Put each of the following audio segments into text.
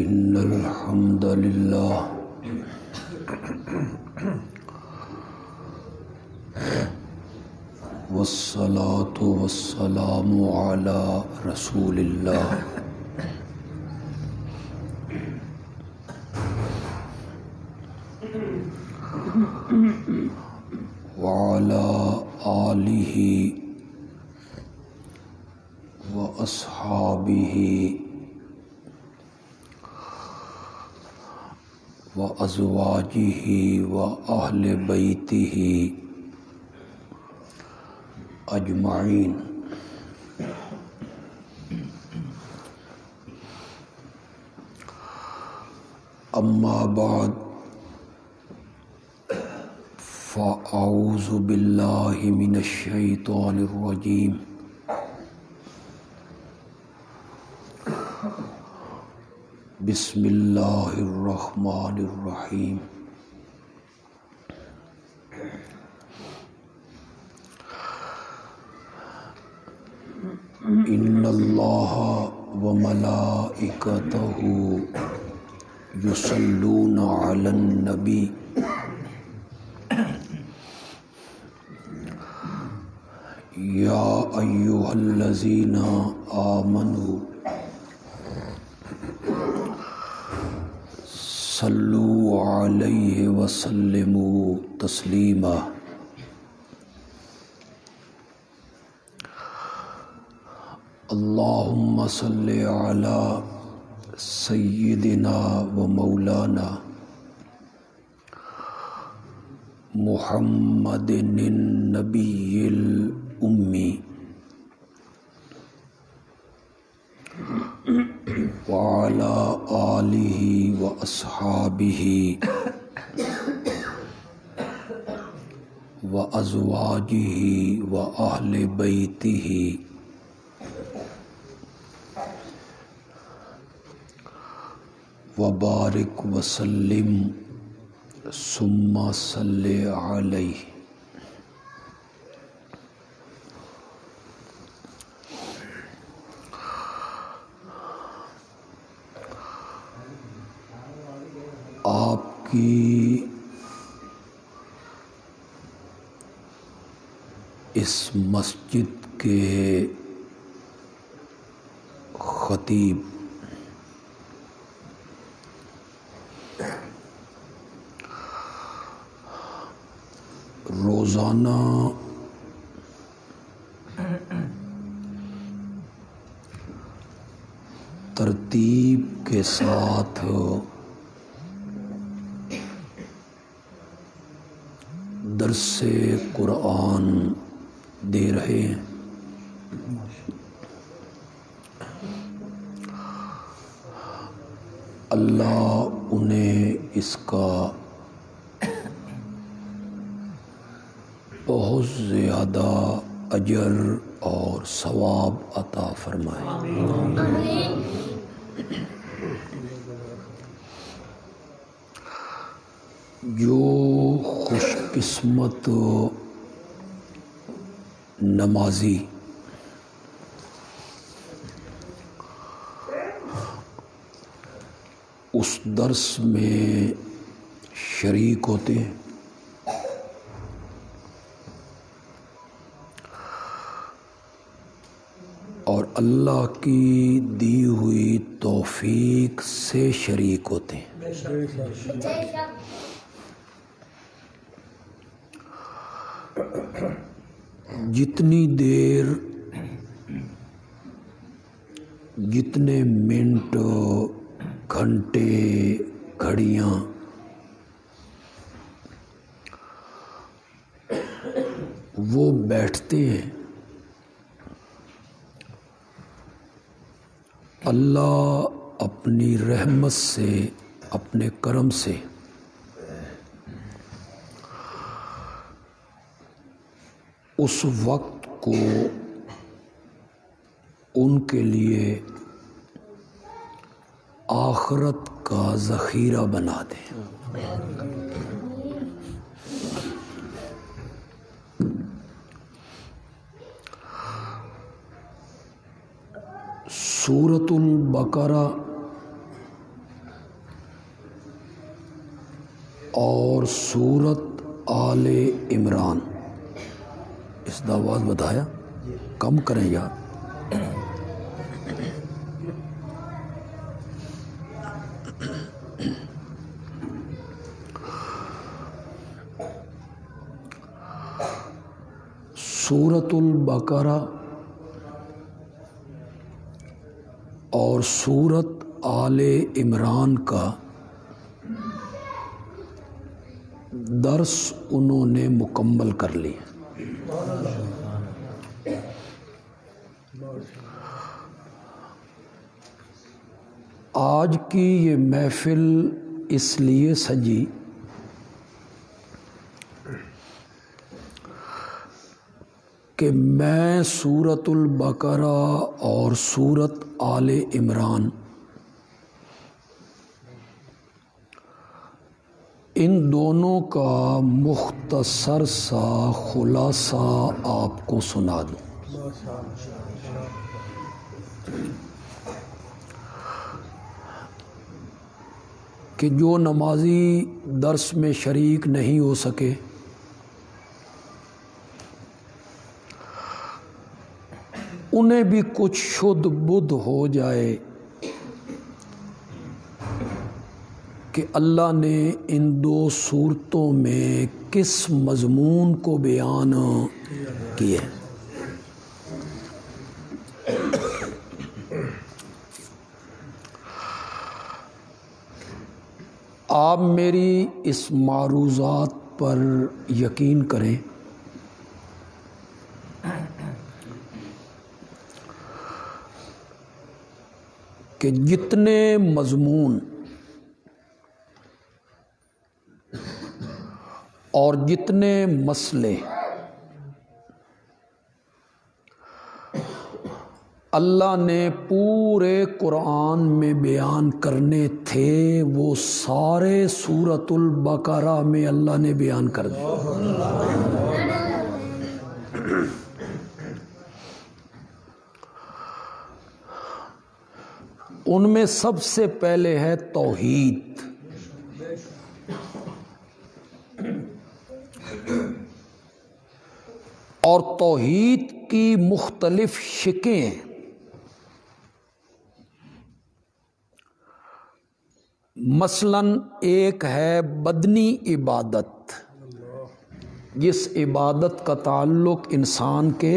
إن الحمد لله والصلاة والسلام على رسول الله وعلى آله وأصحابه وأزواجه وأهل بيته أجمعين أما بعد فأعوذ بالله من الشيطان الرجيم بسم الله الرحمن الرحيم إن الله وملائكته يصلون على النبي يا أيها الذين آمنوا صلوا عليه وسلموا تسليما اللهم صل على سيدنا ومولانا محمد النبي الأمي وعلى آله وأصحابه وأزواجه وأهل بيته وبارك وسلم ثم صل عليه آپ کی اس مسجد کے خطیب روزانہ ترتیب کے ساتھ درس قرآن دے رہے ہیں اللہ انہیں اس کا بہت زیادہ اجر اور ثواب عطا فرمائے جو خوش قسمت نمازی اس درس میں شریک ہوتے ہیں اور اللہ کی دی ہوئی توفیق سے شریک ہوتے ہیں جتنی دیر جتنے منٹ گھنٹے گھڑیاں وہ بیٹھتے ہیں اللہ اپنی رحمت سے اپنے کرم سے اس وقت کو ان کے لیے آخرت کا ذخیرہ بنا دیں. سورۃ البقرہ اور سورت آل عمران. اس دا آواز بتایا کم کریں یار. سورت البقرہ اور سورت آل عمران کا درس انہوں نے مکمل کر لیا. آج کی یہ محفل اس لیے سجی کہ میں سورت البقرہ اور سورت آل عمران ان دونوں کا مختصر سا خلاصہ آپ کو سنا دوں. کہ جو نمازی درس میں شریک نہیں ہو سکے انہیں بھی کچھ شدھ بدھ ہو جائے کہ اللہ نے ان دو صورتوں میں کس مضمون کو بیان کیا. آپ میری اس معروضات پر یقین کریں کہ جتنے مضمون اور جتنے مسئلے اللہ نے پورے قرآن میں بیان کرنے تھے وہ سارے سورت البقرہ میں اللہ نے بیان کر دیے. ان میں سب سے پہلے ہے توحید. اور توحید کی مختلف شکیں ہیں. مثلاً ایک ہے بدنی عبادت جس عبادت کا تعلق انسان کے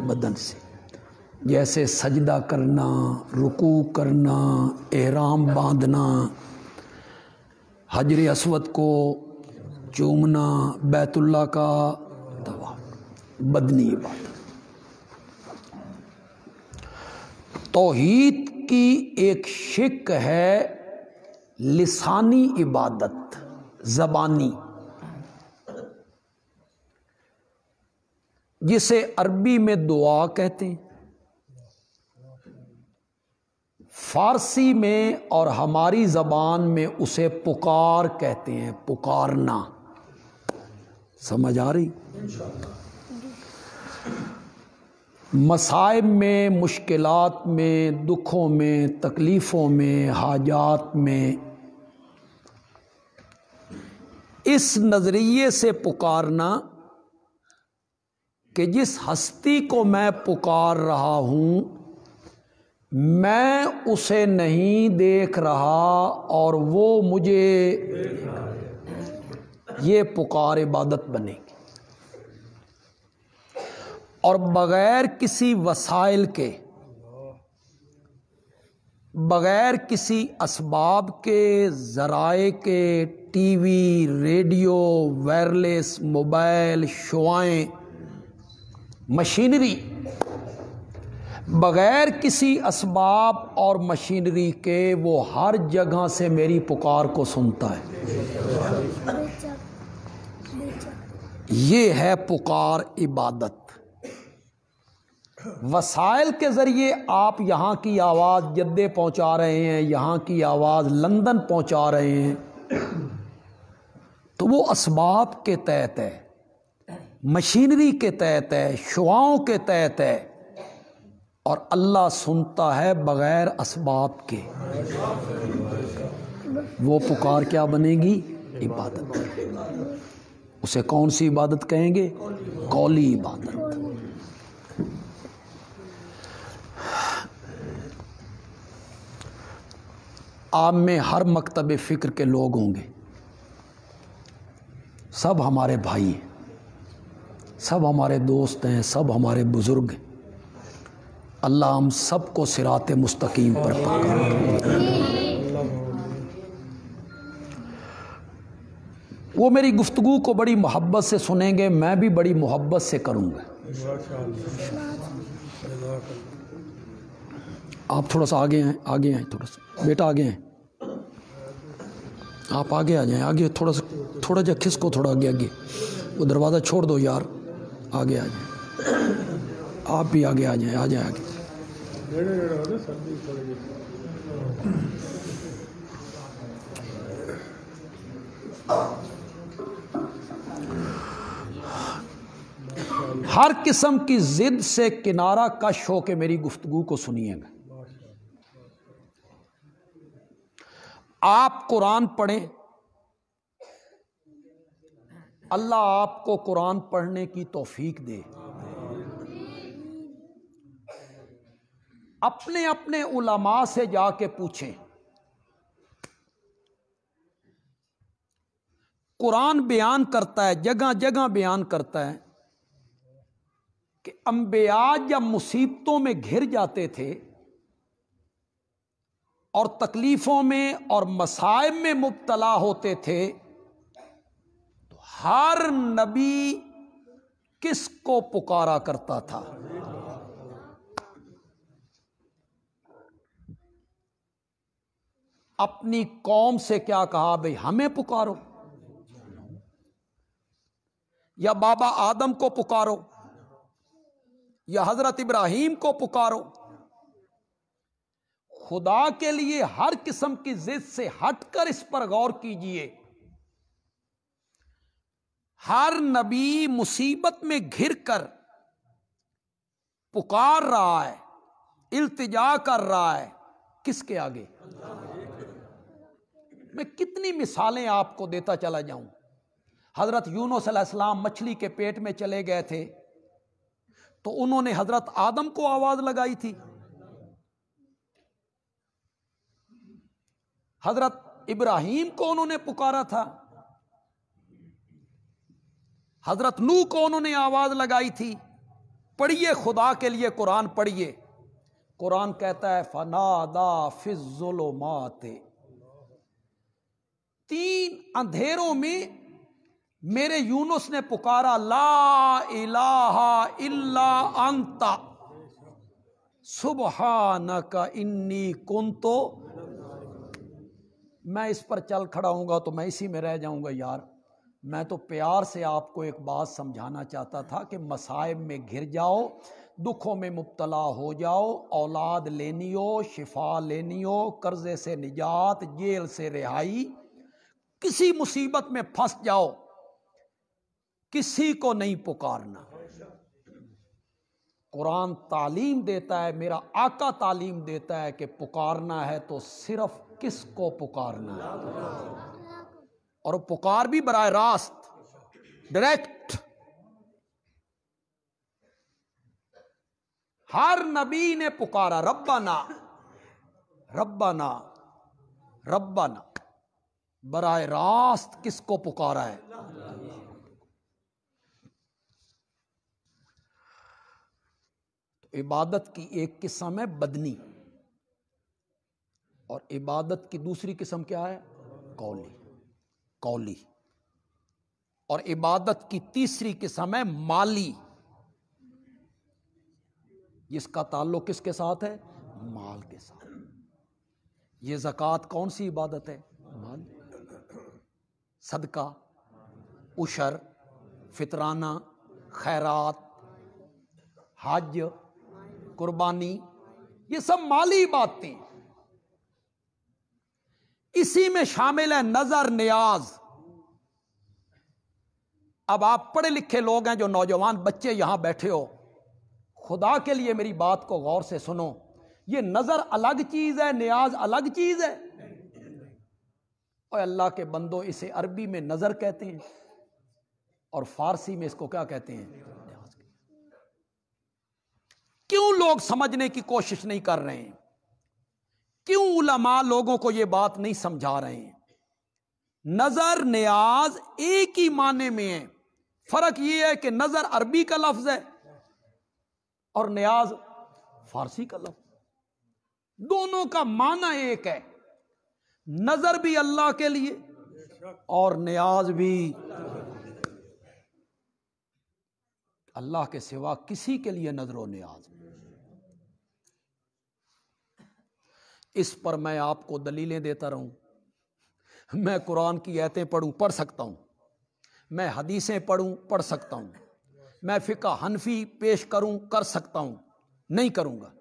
بدن سے، جیسے سجدہ کرنا، رکوع کرنا، احرام باندھنا، حجر اسود کو چومنا، بیت اللہ کا طواف، بدنی عبادت. توحید کی ایک شق ہے لسانی عبادت، زبانی، جسے عربی میں دعا کہتے ہیں، فارسی میں اور ہماری زبان میں اسے پکار کہتے ہیں، پکارنا. سمجھ آ رہی؟ مصائب میں، مشکلات میں، دکھوں میں، تکلیفوں میں، حاجات میں اس نظریے سے پکارنا کہ جس ہستی کو میں پکار رہا ہوں میں اسے نہیں دیکھ رہا اور وہ مجھے، یہ پکار عبادت بنے گی. اور بغیر کسی وسائل کے، بغیر کسی اسباب کے، ذرائع کے، TV, radio, wireless, mobile, شعائیں، مشینری، بغیر کسی اسباب اور مشینری کے وہ ہر جگہ سے میری پکار کو سنتا ہے. یہ ہے پکار عبادت. وسائل کے ذریعے آپ یہاں کی آواز جدے پہنچا رہے ہیں، یہاں کی آواز لندن پہنچا رہے ہیں، تو وہ اسباب کے تحت ہے، مشینری کے تحت ہے، شعاؤں کے تحت ہے. اور اللہ سنتا ہے بغیر اسباب کے. وہ پکار کیا بنے گی؟ عبادت ہے۔ اسے کون سی عبادت کہیں گے؟ قولی عبادت۔ آپ میں ہر مکتب فکر کے لوگ ہوں گے، سب ہمارے بھائی ہیں، سب ہمارے دوست ہیں، سب ہمارے بزرگ ہیں۔ اللہ ہم سب کو صراط مستقیم پر پکڑے۔ وہ میری گفتگو کو بڑی محبت سے سنیں گے، میں بھی بڑی محبت سے کروں گا۔ آپ تھوڑا سا آگے ہیں، آگے ہیں، تھوڑا سا بیٹا آگے ہیں، آپ آگے آ جائیں، آگے تھوڑا جا کھس کو، تھوڑا آگے وہ دروازہ چھوڑ دو یار، آگے آ جائیں، آپ بھی آگے آ جائیں، آ جائیں آگے۔ ہر قسم کی ضد سے کنارہ کش ہو کے میری گفتگو کو سنیے گا۔ آپ قرآن پڑھیں، اللہ آپ کو قرآن پڑھنے کی توفیق دے۔ اپنے اپنے علماء سے جا کے پوچھیں، قرآن بیان کرتا ہے، جگہ جگہ بیان کرتا ہے کہ انبیاء جب مصیبتوں میں گھر جاتے تھے اور تکلیفوں میں اور مصائب میں مبتلا ہوتے تھے تو ہر نبی کس کو پکارا کرتا تھا؟ اپنی قوم سے کیا کہا؟ بھئی ہمیں پکارو، یا بابا آدم کو پکارو، یا حضرت ابراہیم کو پکارو۔ خدا کے لیے ہر قسم کی ضد سے ہٹ کر اس پر غور کیجئے۔ ہر نبی مصیبت میں گھر کر پکار رہا ہے، التجا کر رہا ہے، کس کے آگے؟ میں کتنی مثالیں آپ کو دیتا چلا جاؤں۔ حضرت یونس علیہ السلام مچھلی کے پیٹ میں چلے گئے تھے تو انہوں نے حضرت آدم کو آواز لگائی تھی، حضرت ابراہیم کو انہوں نے پکارا تھا، حضرت نوح کو انہوں نے آواز لگائی تھی۔ پڑھیے خدا کے لیے قرآن پڑھیے۔ قرآن کہتا ہے فنادا فی الظلمات، تین اندھیروں میں میرے یونس نے پکارا، لا الہ الا انت سبحانک انی کنت۔ میں اس پر چل کھڑا ہوں گا تو میں اسی میں رہ جاؤں گا یار۔ میں تو پیار سے آپ کو ایک بات سمجھانا چاہتا تھا کہ مصائب میں گھر جاؤ، دکھوں میں مبتلا ہو جاؤ، اولاد لینی ہو، شفا لینی ہو، قرضے سے نجات، جیل سے رہائی، کسی مصیبت میں پھنس جاؤ، کسی کو نہیں پکارنا۔ قرآن تعلیم دیتا ہے، میرا آقا تعلیم دیتا ہے کہ پکارنا ہے تو صرف کس کو پکارنا ہے، اور پکار بھی براہ راست، ڈائریکٹ۔ ہر نبی نے پکارا ربنا ربنا ربنا، براہ راست کس کو پکارا ہے؟ عبادت کی ایک قسم ہے بدنی، اور عبادت کی دوسری قسم کیا ہے؟ قولی، اور عبادت کی تیسری قسم ہے مالی، جس کا تعلق کس کے ساتھ ہے؟ مال کے ساتھ۔ یہ زکوٰۃ کون سی عبادت ہے؟ مال، صدقہ، عشر، فطرانہ، خیرات، حج، قربانی، یہ سب مالی باتیں۔ اسی میں شامل ہے نظر، نیاز۔ اب آپ پڑھے لکھے لوگ ہیں، جو نوجوان بچے یہاں بیٹھے ہو، خدا کے لیے میری بات کو غور سے سنو۔ یہ نظر الگ چیز ہے، نیاز الگ چیز ہے۔ اور اللہ کے بندو اسے عربی میں نظر کہتے ہیں اور فارسی میں اس کو کیا کہتے ہیں؟ کیوں لوگ سمجھنے کی کوشش نہیں کر رہے ہیں؟ کیوں علماء لوگوں کو یہ بات نہیں سمجھا رہے ہیں؟ نظر نیاز ایک ہی معنی میں ہے، فرق یہ ہے کہ نظر عربی کا لفظ ہے اور نیاز فارسی کا لفظ، دونوں کا معنی ایک ہے، نظر بھی اللہ کے لیے اور نیاز بھی اللہ کے سوا کسی کے لیے نظر و نیاز نہیں۔ اس پر میں آپ کو دلیلیں دیتا رہوں، میں قرآن کی آیتیں پڑھوں پڑھ سکتا ہوں، میں حدیثیں پڑھوں پڑھ سکتا ہوں، میں فقہ حنفی پیش کروں کر سکتا ہوں، نہیں کروں گا،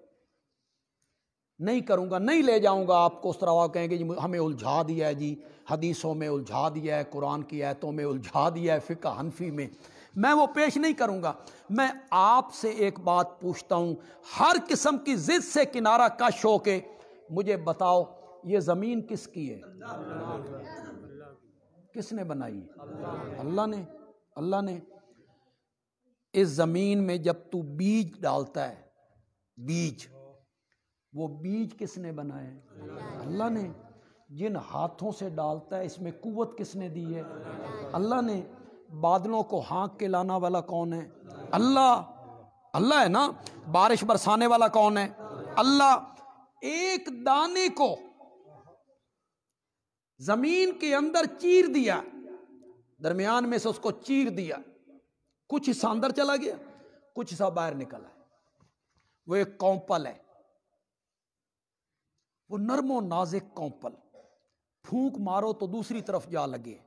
نہیں لے جاؤں گا آپ کو اس طرح کہیں گے جی ہمیں الجھا دیا ہے، جی حدیثوں میں الجھا دیا ہے، قرآن کی آیتوں میں الجھا دیا ہے، فقہ حنفی میں وہ پیش نہیں کروں گا۔ میں آپ سے ایک بات پوچھتا ہوں، ہر قسم کی ضد سے کنارہ کش ہو کے مجھے بتاؤ یہ زمین کس کی ہے؟ کس نے بنائی ہے؟ اللہ نے۔ اس زمین میں جب تو بیج ڈالتا ہے، بیج، وہ بیج کس نے بنایا ہے؟ اللہ نے۔ جن ہاتھوں سے ڈالتا ہے اس میں قوت کس نے دی ہے؟ اللہ نے۔ بادلوں کو ہانک کے لانا والا کون ہے؟ اللہ ہے نا۔ بارش برسانے والا کون ہے؟ اللہ۔ ایک دانے کو زمین کے اندر چیر دیا، درمیان میں سے اس کو چیر دیا، کچھ حصہ اندر چلا گیا، کچھ حصہ باہر نکلا ہے، وہ ایک کونپل ہے، وہ نرم و نازک کونپل، پھونک مارو تو دوسری طرف جا لگے،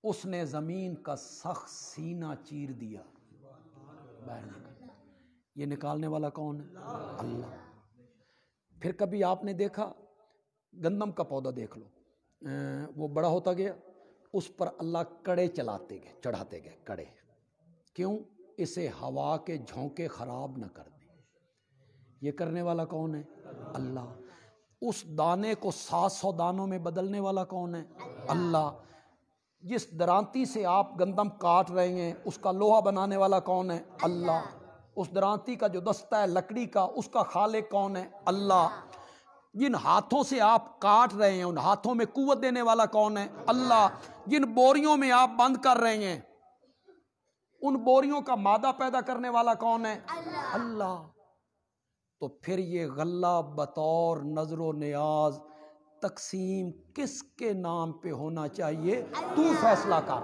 اس نے زمین کا سخت سینہ چیر دیا، باہر نکل۔ یہ نکالنے والا کون ہے؟ اللہ۔ پھر کبھی آپ نے دیکھا گندم کا پودا دیکھ لو، وہ بڑا ہوتا گیا، اس پر اللہ کڑے چڑھاتے گئے کڑے، کیوں؟ اسے ہوا کے جھونکے خراب نہ کر دیں۔ یہ کرنے والا کون ہے؟ اللہ۔ اس دانے کو 700 دانوں میں بدلنے والا کون ہے؟ اللہ۔ جس درانتی سے آپ گندم کاٹ رہے ہیں اس کا لوہا بنانے والا کون ہے؟ اللہ۔ اس درانتی کا جو دستہ ہے لکڑی کا، اس کا خالق کون ہے؟ اللہ۔ جن ہاتھوں سے آپ کاٹ رہے ہیں ان ہاتھوں میں قوت دینے والا کون ہے؟ اللہ۔ جن بوریوں میں آپ بند کر رہے ہیں ان بوریوں کا مادہ پیدا کرنے والا کون ہے؟ اللہ۔ تو پھر یہ غلہ بطور نظر و نیاز تقسیم کس کے نام پہ ہونا چاہیے؟ تو فیصلہ کر۔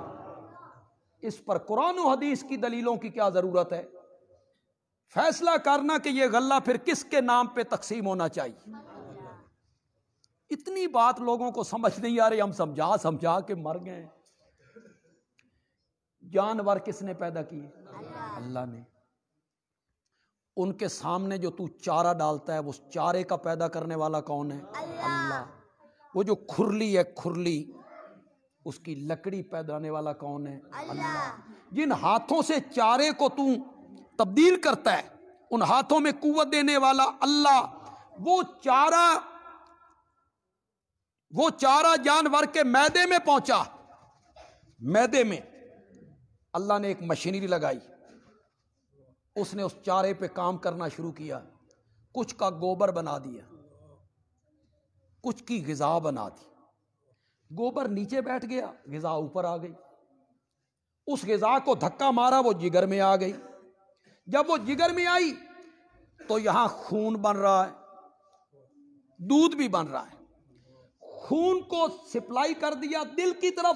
اس پر قرآن و حدیث کی دلیلوں کی کیا ضرورت ہے؟ فیصلہ کرنا کہ یہ غلہ پھر کس کے نام پہ تقسیم ہونا چاہیے۔ اتنی بات لوگوں کو سمجھ نہیں آ رہی، ہم سمجھا کے مر گئے۔ جانور کس نے پیدا کیے؟ اللہ نے۔ ان کے سامنے جو تو چارہ ڈالتا ہے وہ چارے کا پیدا کرنے والا کون ہے؟ اللہ۔ وہ جو کھرلی ہے، کھرلی، اس کی لکڑی پیدا کرنے والا کون ہے؟ اللہ۔ جن ہاتھوں سے چارے کو تو تبدیل کرتا ہے ان ہاتھوں میں قوت دینے والا اللہ۔ وہ چارہ جانور کے معدے میں پہنچا، معدے میں اللہ نے ایک مشینری لگائی، اس نے اس چارے پہ کام کرنا شروع کیا، کچھ کا گوبر بنا دیا، کچھ کی غذا بنا دی۔ گوبر نیچے بیٹھ گیا، غذا اوپر آ گئی، اس غذا کو دھکا مارا وہ جگر میں آ گئی، جب وہ جگر میں آئی تو یہاں خون بن رہا ہے، دودھ بھی بن رہا ہے، خون کو سپلائی کر دیا دل کی طرف،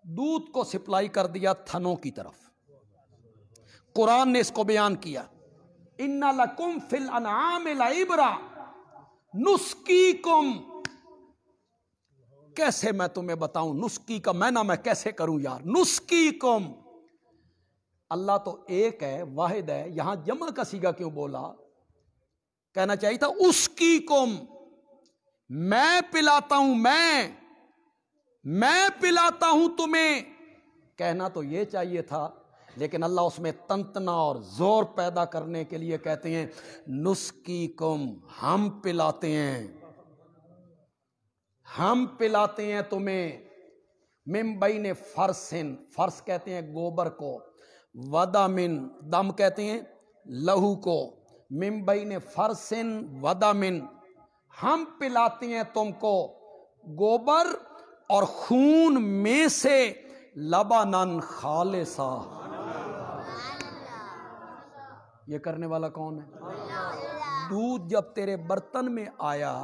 دودھ کو سپلائی کر دیا تھنوں کی طرف۔ قرآن نے اس کو بیان کیا، ان لکم فی الانعام لعبرہ نسقیکم۔ کیسے میں تمہیں بتاؤں نسقی کا معنی میں کیسے کروں یار؟ نسقیکم، اللہ تو ایک ہے، واحد ہے، یہاں جمع کا صیغہ کیوں بولا؟ کہنا چاہیے تھا اس کی کم، میں پلاتا ہوں، میں پلاتا ہوں تمہیں، کہنا تو یہ چاہیے تھا، لیکن اللہ اس میں تنتنا اور زور پیدا کرنے کے لیے کہتے ہیں نسقیکم، ہم پلاتے ہیں۔ ہم پلاتے ہیں تمہیں من بین فرسن، فرس کہتے ہیں گوبر کو، ودمن، دم کہتے ہیں لہو کو، من بین فرسن ودمن، ہم پلاتے ہیں تم کو گوبر اور خون میں سے لبنن خالصا۔ یہ کرنے والا کون ہے؟ دودھ جب تیرے برتن میں آیا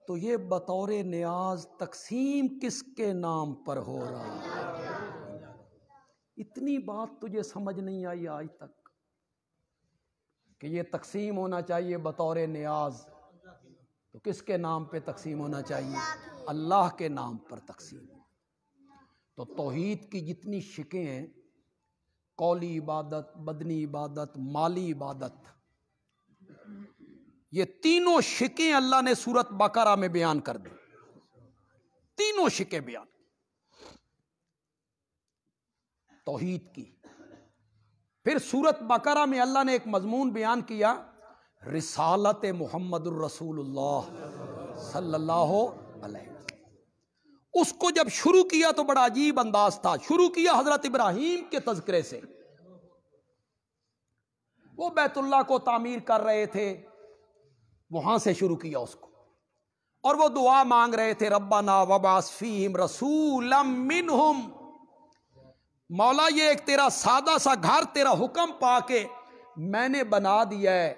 تو یہ بطور نیاز تقسیم کس کے نام پر ہو رہا ہے؟ اتنی بات تجھے سمجھ نہیں آئی آج تک کہ یہ تقسیم ہونا چاہیے بطور نیاز، تو کس کے نام پہ تقسیم ہونا چاہیے؟ اللہ کے نام پر تقسیم۔ تو توحید کی جتنی شکیں ہیں، قولی عبادت، بدنی عبادت، مالی عبادت، یہ تینوں شکیں اللہ نے سورۃ بقرہ میں بیان کر دی، تینوں شکیں بیان توحید کی۔ پھر سورۃ بقرہ میں اللہ نے ایک مضمون بیان کیا، رسالت محمد الرسول اللہ صلی اللہ علیہ وسلم۔ اس کو جب شروع کیا تو بڑا عجیب انداز تھا، شروع کیا حضرت ابراہیم کے تذکرے سے۔ وہ بیت اللہ کو تعمیر کر رہے تھے، وہاں سے شروع کیا اس کو، اور وہ دعا مانگ رہے تھے، ربنا وبعث فیہم رسولا منہم، مولا یہ ایک تیرا سادہ سا گھر تیرا حکم پا کے میں نے بنا دیا ہے،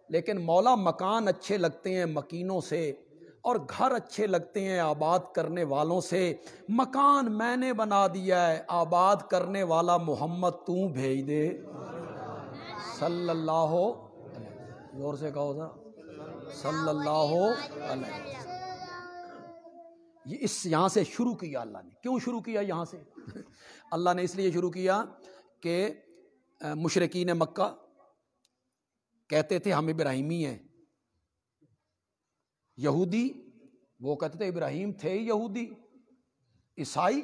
لیکن مولا مکان اچھے لگتے ہیں مکینوں سے، اور گھر اچھے لگتے ہیں آباد کرنے والوں سے، مکان میں نے بنا دیا ہے، آباد کرنے والا محمد تو بھیج دے صلی اللہ علیہ، زور سے کہو ذرا، صلی اللہ علیہ وسلم۔ یہ اس یہاں سے شروع کیا اللہ نے۔ کیوں شروع کیا یہاں سے؟ اللہ نے اس لیے شروع کیا کہ مشرکین مکہ کہتے تھے ہم ابراہیمی ہیں، یہودی وہ کہتے تھے ابراہیم تھے ہی یہودی، عیسائی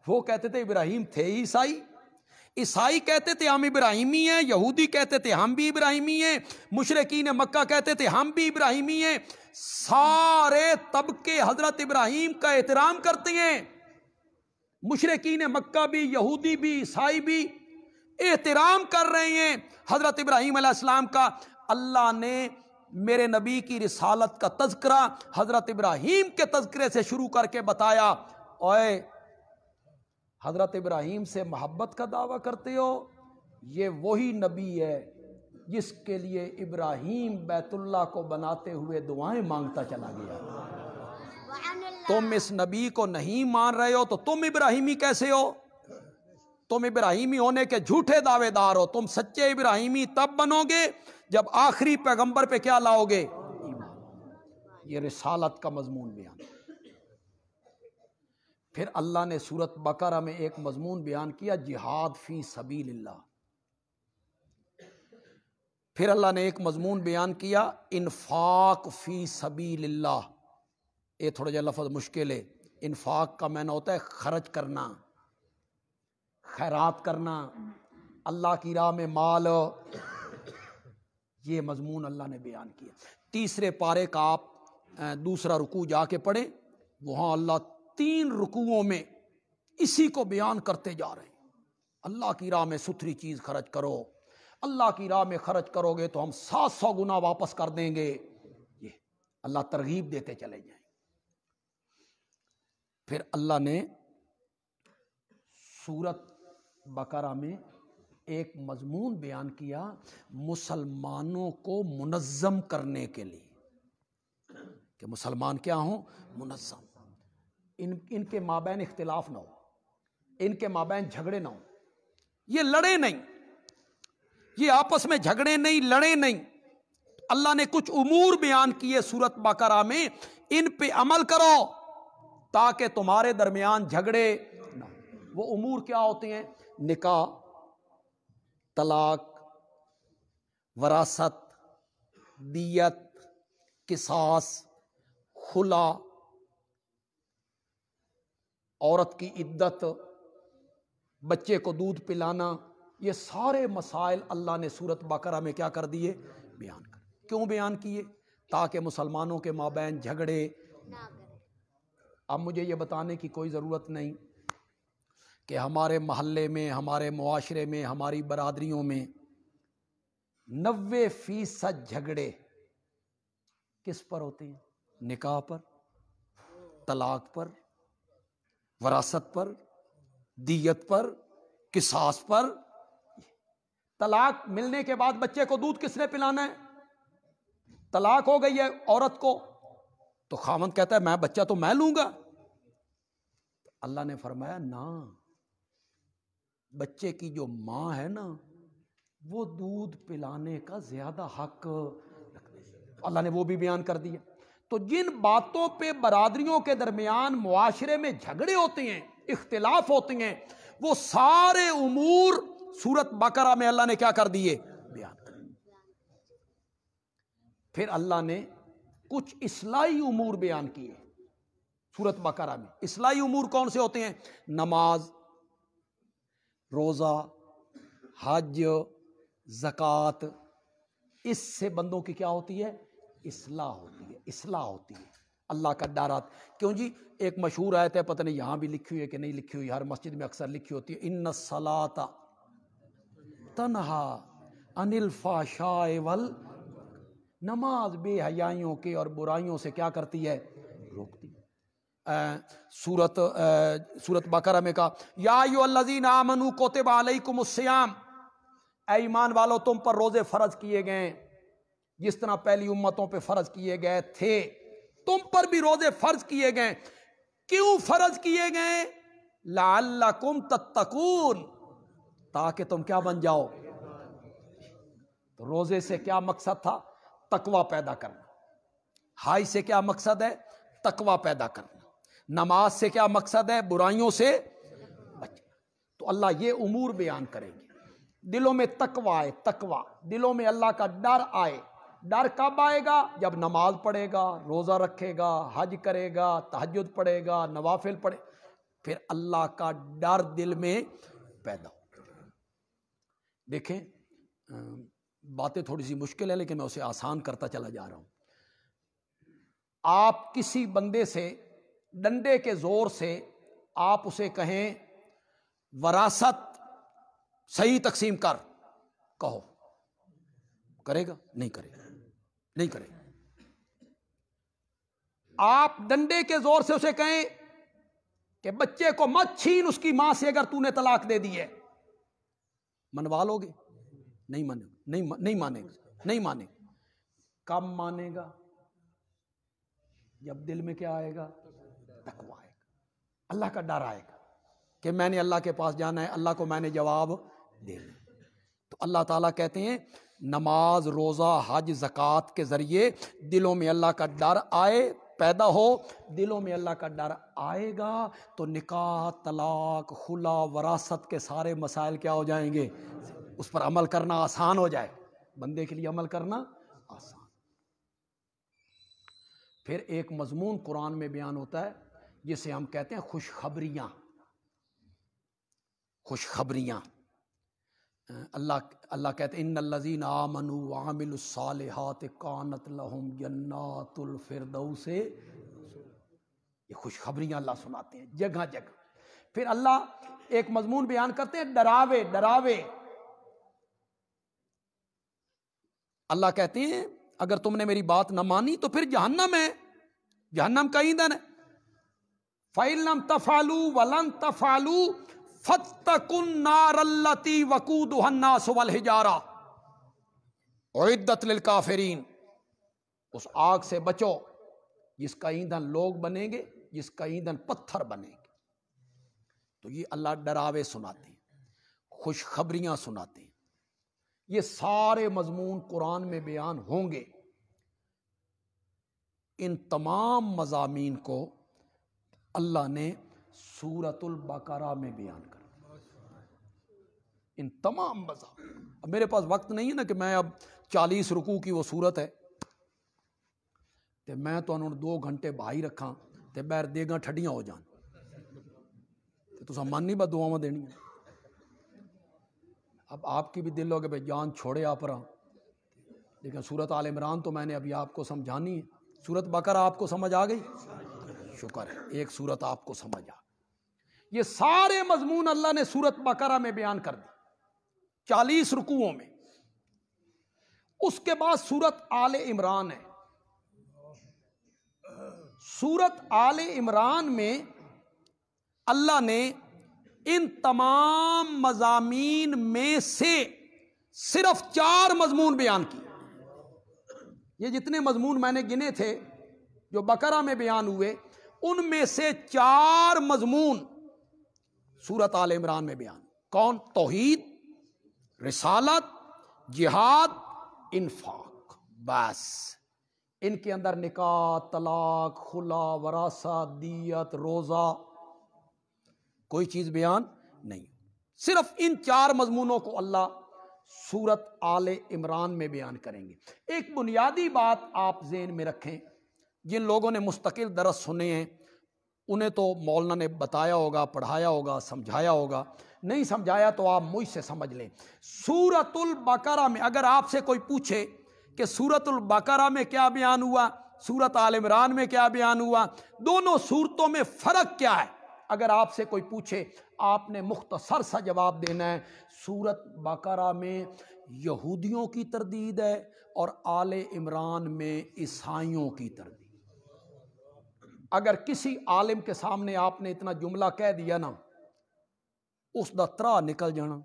وہ کہتے تھے ابراہیم تھے ہی عیسائی، عیسائی کہتے تھے ہم ابراہیمی ہیں، یہودی کہتے تھے ہم بھی ابراہیمی ہیں، مشرکین مکہ کہتے تھے ہم بھی ابراہیمی ہیں۔ سارے طبقے حضرت ابراہیم کا احترام کرتے ہیں، مشرکین مکہ بھی، یہودی بھی، عیسائی بھی احترام کر رہے ہیں حضرت ابراہیم علیہ السلام کا۔ اللہ نے میرے نبی کی رسالت کا تذکرہ حضرت ابراہیم کے تذکرے سے شروع کر کے بتایا، اوئے حضرت ابراہیم سے محبت کا دعویٰ کرتے ہو، یہ وہی نبی ہے جس کے لیے ابراہیم بیت اللہ کو بناتے ہوئے دعائیں مانگتا چلا گیا۔ تم اس نبی کو نہیں مان رہے ہو تو تم ابراہیمی کیسے ہو؟ تم ابراہیمی ہونے کے جھوٹے دعوے دار ہو۔ تم سچے ابراہیمی تب بنو گے جب آخری پیغمبر پہ کیا لاؤ گے؟ یہ رسالت کا مضمون بیان۔ پھر اللہ نے سورۃ بقرہ میں ایک مضمون بیان کیا، جہاد فی سبیل اللہ۔ پھر اللہ نے ایک مضمون بیان کیا، انفاق فی سبیل اللہ۔ یہ تھوڑا جا لفظ مشکل ہے، انفاق کا معنی ہوتا ہے خرچ کرنا، خیرات کرنا، اللہ کی راہ میں مال، یہ مضمون اللہ نے بیان کیا۔ تیسرے پارے کا آپ دوسرا رکوع جا کے پڑھیں، وہاں اللہ 3 رکوعوں میں اسی کو بیان کرتے جا رہے ہیں۔ اللہ کی راہ میں ستھری چیز خرچ کرو، اللہ کی راہ میں خرچ کرو گے تو ہم 700 گنا واپس کر دیں گے، یہ اللہ ترغیب دیتے چلے جائیں۔ پھر اللہ نے سورۃ بقرہ میں ایک مضمون بیان کیا مسلمانوں کو منظم کرنے کے لیے، کہ مسلمان کیا ہوں؟ منظم، ان کے مابین اختلاف نہ ہو، ان کے مابین جھگڑے نہ ہو، یہ لڑے نہیں، یہ آپس میں جھگڑے نہیں، لڑے نہیں۔ اللہ نے کچھ امور بیان کیے سورۃ بقرہ میں، ان پہ عمل کرو تاکہ تمہارے درمیان جھگڑے نہ ہو۔ وہ امور کیا ہوتے ہیں؟ نکاح، طلاق، وراثت، دیت، قصاص، خلا، عورت کی عدت، بچے کو دودھ پلانا، یہ سارے مسائل اللہ نے سورۃ بقرہ میں کیا کر دیے؟ بیان کر۔ کیوں بیان کیے؟ تاکہ مسلمانوں کے مابین جھگڑے۔ اب مجھے یہ بتانے کی کوئی ضرورت نہیں کہ ہمارے محلے میں، ہمارے معاشرے میں، ہماری برادریوں میں 90% جھگڑے کس پر ہوتے ہیں؟ نکاح پر، طلاق پر، وراثت پر، دیت پر، قصاص پر۔ طلاق ملنے کے بعد بچے کو دودھ کس نے پلانا ہے؟ طلاق ہو گئی ہے عورت کو تو خاوند کہتا ہے میں بچہ تو میں لوں گا۔ اللہ نے فرمایا نہ، بچے کی جو ماں ہے نا وہ دودھ پلانے کا زیادہ حق رکھتی ہے، اللہ نے وہ بھی بیان کر دیا۔ تو جن باتوں پہ برادریوں کے درمیان معاشرے میں جھگڑے ہوتے ہیں، اختلاف ہوتے ہیں، وہ سارے امور سورت بقرہ میں اللہ نے کیا کر دیے؟ بیان کر دیے۔ پھر اللہ نے کچھ اصلاحی امور بیان کیے سورت بقرہ میں۔ اصلاحی امور کون سے ہوتے ہیں؟ نماز، روزہ، حج، زکوٰۃ۔ اس سے بندوں کی کیا ہوتی ہے؟ اصلاح ہوتی ہے، اصلاح ہوتی ہے، اللہ کا ڈر آتا۔ کیوں جی؟ ایک مشہور آیت ہے، پتہ نہیں یہاں بھی لکھی ہوئی ہے کہ نہیں لکھی ہوئی، ہر مسجد میں اکثر لکھی ہوتی ہے، ان الصلاۃ تنہا عن الفحشاء نماز بے حیائیوں کے اور برائیوں سے کیا کرتی ہے؟ روکتی ہے۔ سورت بقرہ میں کہا یا ایھا الذین آمنوا کتب علیکم الصیام، اے ایمان والو تم پر روزے فرض کیے گئے جس طرح پہلی امتوں پہ فرض کیے گئے تھے، تم پر بھی روزے فرض کیے گئے۔ کیوں فرض کیے گئے؟ لعلکم تتقون، تاکہ تم کیا بن جاؤ؟ تو روزے سے کیا مقصد تھا؟ تقوی پیدا کرنا۔ حج سے کیا مقصد ہے؟ تقوی پیدا کرنا۔ نماز سے کیا مقصد ہے؟ برائیوں سے بچنا۔ تو اللہ یہ امور بیان کریں گے، دلوں میں تقوی آئے، تقوی دلوں میں اللہ کا ڈر آئے۔ ڈر کب آئے گا؟ جب نماز پڑھے گا، روزہ رکھے گا، حج کرے گا، تہجد پڑھے گا، نوافل پڑھے، پھر اللہ کا ڈر دل میں پیدا ہو۔ دیکھیں باتیں تھوڑی سی مشکل ہے لیکن میں اسے آسان کرتا چلا جا رہا ہوں۔ آپ کسی بندے سے ڈنڈے کے زور سے آپ اسے کہیں وراثت صحیح تقسیم کر، کہو، کرے گا؟ نہیں کرے گا، نہیں کرے گا۔ آپ ڈنڈے کے زور سے اسے کہیں کہ بچے کو مت چھین اس کی ماں سے اگر تو نے طلاق دے دی ہے، منوا لو گے؟ نہیں مانے گا، نہیں مانے گا، نہیں مانے گا۔ کب مانے گا؟ جب دل میں کیا آئے گا؟ تقوی آئے گا، اللہ کا ڈر آئے گا کہ میں نے اللہ کے پاس جانا ہے، اللہ کو میں نے جواب دینا۔ تو اللہ تعالیٰ کہتے ہیں نماز، روزہ، حج، زکوٰۃ کے ذریعے دلوں میں اللہ کا ڈر آئے، پیدا ہو۔ دلوں میں اللہ کا ڈر آئے گا تو نکاح، طلاق، خلا، وراثت کے سارے مسائل کیا ہو جائیں گے؟ اس پر عمل کرنا آسان ہو جائے، بندے کے لیے عمل کرنا آسان۔ پھر ایک مضمون قرآن میں بیان ہوتا ہے جسے ہم کہتے ہیں خوشخبریاں۔ خوشخبریاں، اللہ کہتے ہیں ان الذین آمنوا وعملوا الصالحات کانت لہم جنات الفردوس، یہ خوشخبریاں اللہ سناتے ہیں جگہ جگہ۔ پھر اللہ ایک مضمون بیان کرتے ہیں ڈراوے، ڈراوے۔ اللہ کہتے ہیں اگر تم نے میری بات نہ مانی تو پھر جہنم ہے، جہنم کا ایندھن ہے۔ فَإِن لَمْ تَفْعَلُوا وَلَن تَفْعَلُوا فَاتَّقُوا النَّارَ الَّتِي وَقُودُهَا النَّاسُ وَالْحِجَارَةُ اُعِدَّتْ لِلْكَافِرِينَ، اس آگ سے بچو جس کا ایندھن لوگ بنیں گے، جس کا ایندھن پتھر بنیں گے۔ تو یہ اللہ ڈراوے سناتے ہیں، خوشخبریاں سناتے ہیں۔ یہ سارے مضمون قرآن میں بیان ہوں گے۔ ان تمام مضامین کو اللہ نے سورۃ البقرہ میں بیان کر، ان تمام مضامین۔ اب میرے پاس وقت نہیں ہے نا کہ میں اب 40 رکوع کی وہ سورت ہے تے میں تو انہوں 2 گھنٹے بھائی رکھاں تے بیر دیگاں ٹھڈیاں ہو جان تے تساں من نہیں با دعاواں دینی۔ اب آپ کی بھی دل ہو کہ بھائی جان چھوڑے آپ رہا، لیکن سورت آل عمران تو میں نے ابھی آپ کو سمجھانی ہے، سورت بقرہ آپ کو سمجھ آ گئی؟ شکر ہے ایک صورت آپ کو سمجھ آ. یہ سارے مضمون اللہ نے سورت بقرہ میں بیان کر دی 40 رکوعوں میں. اس کے بعد سورت آل عمران ہے. سورت آل عمران میں اللہ نے ان تمام مضامین میں سے صرف 4 مضمون بیان کیے. یہ جتنے مضمون میں نے گنے تھے جو بقرہ میں بیان ہوئے ان میں سے 4 مضمون سورت آل عمران میں بیان. کون؟ توحید، رسالت، جہاد، انفاق. بس ان کے اندر نکاح، طلاق، خلا، وراثت، دیت، روزہ کوئی چیز بیان نہیں. صرف ان 4 مضمونوں کو اللہ سورت آل عمران میں بیان کریں گے. ایک بنیادی بات آپ ذہن میں رکھیں، جن لوگوں نے مستقل درس سنے ہیں انہیں تو مولانا نے بتایا ہوگا، پڑھایا ہوگا، سمجھایا ہوگا. نہیں سمجھایا تو آپ مجھ سے سمجھ لیں. سورت البقرہ میں اگر آپ سے کوئی پوچھے کہ سورت البقرہ میں کیا بیان ہوا، سورت آل عمران میں کیا بیان ہوا، دونوں صورتوں میں فرق کیا ہے، اگر آپ سے کوئی پوچھے آپ نے مختصر سا جواب دینا ہے. سورت بقرہ میں یہودیوں کی تردید ہے اور آل عمران میں عیسائیوں کی تردید. اگر کسی عالم کے سامنے آپ نے اتنا جملہ کہہ دیا نا اس دا ترا نکل جانا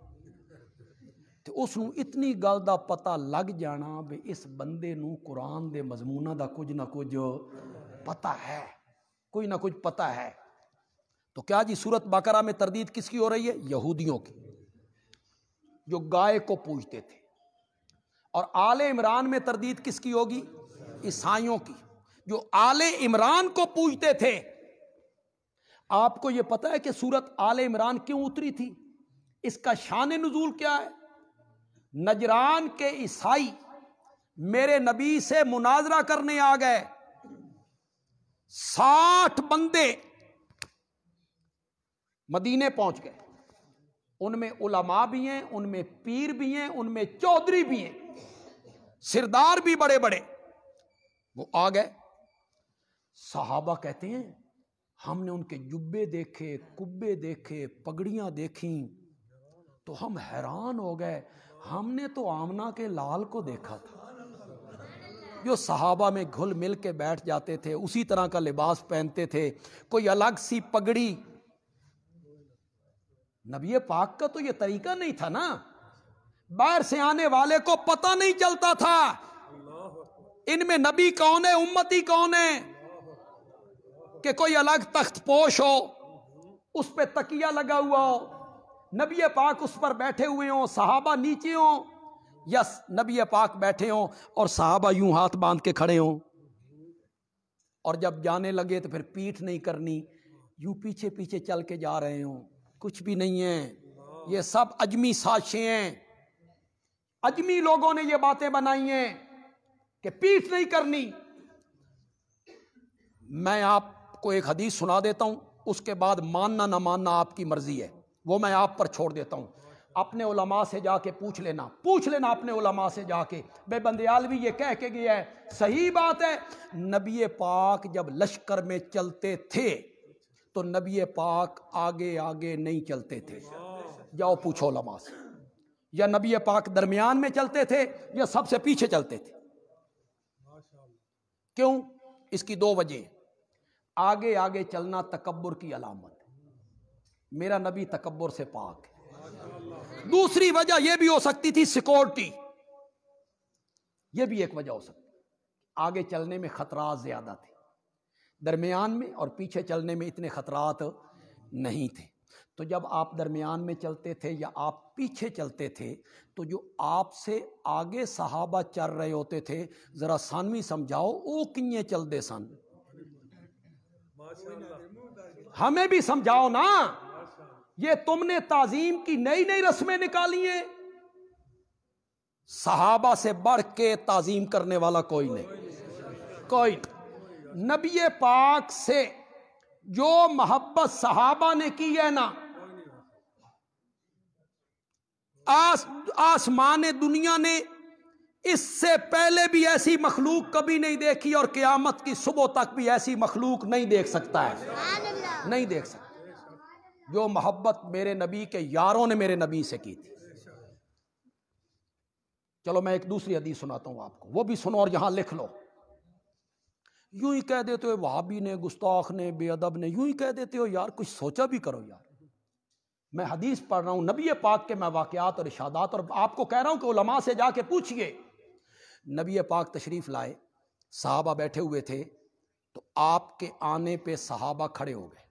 تو اس نو اتنی گل دا پتہ لگ جانا بھی اس بندے نو قرآن دے مضمونہ دا کچھ نہ کچھ پتہ ہے، کوئی نہ کچھ پتہ ہے. تو کیا جی سورت بقرہ میں تردید کس کی ہو رہی ہے؟ یہودیوں کی جو گائے کو پوجتے تھے. اور آل عمران میں تردید کس کی ہوگی؟ عیسائیوں کی جو آل عمران کو پوجتے تھے. آپ کو یہ پتہ ہے کہ سورت آل عمران کیوں اتری تھی؟ اس کا شان نزول کیا ہے؟ نجران کے عیسائی میرے نبی سے مناظرہ کرنے آ گئے. 60 بندے مدینے پہنچ گئے. ان میں علماء بھی ہیں، ان میں پیر بھی ہیں، ان میں چودھری بھی ہیں، سردار بھی بڑے بڑے. وہ آ گئے. صحابہ کہتے ہیں ہم نے ان کے جبے دیکھے، کبے دیکھے، پگڑیاں دیکھیں تو ہم حیران ہو گئے. ہم نے تو آمنہ کے لال کو دیکھا تھا. جو صحابہ میں گھل مل کے بیٹھ جاتے تھے، اسی طرح کا لباس پہنتے تھے، کوئی الگ سی پگڑی. نبی پاک کا تو یہ طریقہ نہیں تھا نا. باہر سے آنے والے کو پتہ نہیں چلتا تھا ان میں نبی کون ہے، امتی کون ہے. کہ کوئی الگ تخت پوش ہو، اس پہ تکیہ لگا ہوا ہو، نبی پاک اس پر بیٹھے ہوئے ہوں، صحابہ نیچے ہوں، یا نبی پاک بیٹھے ہوں اور صحابہ یوں ہاتھ باندھ کے کھڑے ہوں. اور جب جانے لگے تو پھر پیٹھ نہیں کرنی، یوں پیچھے پیچھے چل کے جا رہے ہوں. کچھ بھی نہیں ہے، یہ سب اجمی سازشیں ہیں. اجمی لوگوں نے یہ باتیں بنائی ہیں کہ پیٹھ نہیں کرنی. میں آپ کو ایک حدیث سنا دیتا ہوں، اس کے بعد ماننا نہ ماننا آپ کی مرضی ہے، وہ میں آپ پر چھوڑ دیتا ہوں. اپنے علماء سے جا کے پوچھ لینا اپنے علماء سے جا کے. بے بندیالوی یہ کہہ کے گیا ہے، صحیح بات ہے. نبی پاک جب لشکر میں چلتے تھے تو نبی پاک آگے آگے نہیں چلتے تھے. جاؤ پوچھو علماء سے. یا نبی پاک درمیان میں چلتے تھے یا سب سے پیچھے چلتے تھے. کیوں؟ اس کی 2 وجہ. آگے آگے چلنا تکبر کی علامت ہے، میرا نبی تکبر سے پاک ہے. دوسری وجہ یہ بھی ہو سکتی تھی سیکورٹی، یہ بھی ایک وجہ ہو سکتی. آگے چلنے میں خطرات زیادہ تھے، درمیان میں اور پیچھے چلنے میں اتنے خطرات نہیں تھے. تو جب آپ درمیان میں چلتے تھے یا آپ پیچھے چلتے تھے تو جو آپ سے آگے صحابہ چل رہے ہوتے تھے ذرا ثانوی سمجھاؤ او کنیے چل دے سن، ہمیں بھی سمجھاؤ نا. یہ تم نے تعظیم کی نئی نئی رسمیں نکالی ہیں. صحابہ سے بڑھ کے تعظیم کرنے والا کوئی نہیں، کوئی. نبی پاک سے جو محبت صحابہ نے کی ہے نا، آسمان دنیا نے اس سے پہلے بھی ایسی مخلوق کبھی نہیں دیکھی اور قیامت کی صبح تک بھی ایسی مخلوق نہیں دیکھ سکتا ہے، نہیں دیکھ سکتا جو محبت میرے نبی کے یاروں نے میرے نبی سے کی تھی۔ چلو میں ایک دوسری حدیث سناتا ہوں آپ کو، وہ بھی سنو اور یہاں لکھ لو۔ یوں ہی کہہ دیتے ہو وہابی نے، گستاخ نے، بے ادب نے، یوں ہی کہہ دیتے ہو، یار کچھ سوچا بھی کرو یار۔ میں حدیث پڑھ رہا ہوں نبی پاک کے، میں واقعات اور ارشادات، اور آپ کو کہہ رہا ہوں کہ علماء سے جا کے پوچھئے۔ نبی پاک تشریف لائے، صحابہ بیٹھے ہوئے تھے، تو آپ کے آنے پہ صحابہ کھڑے ہو گئے۔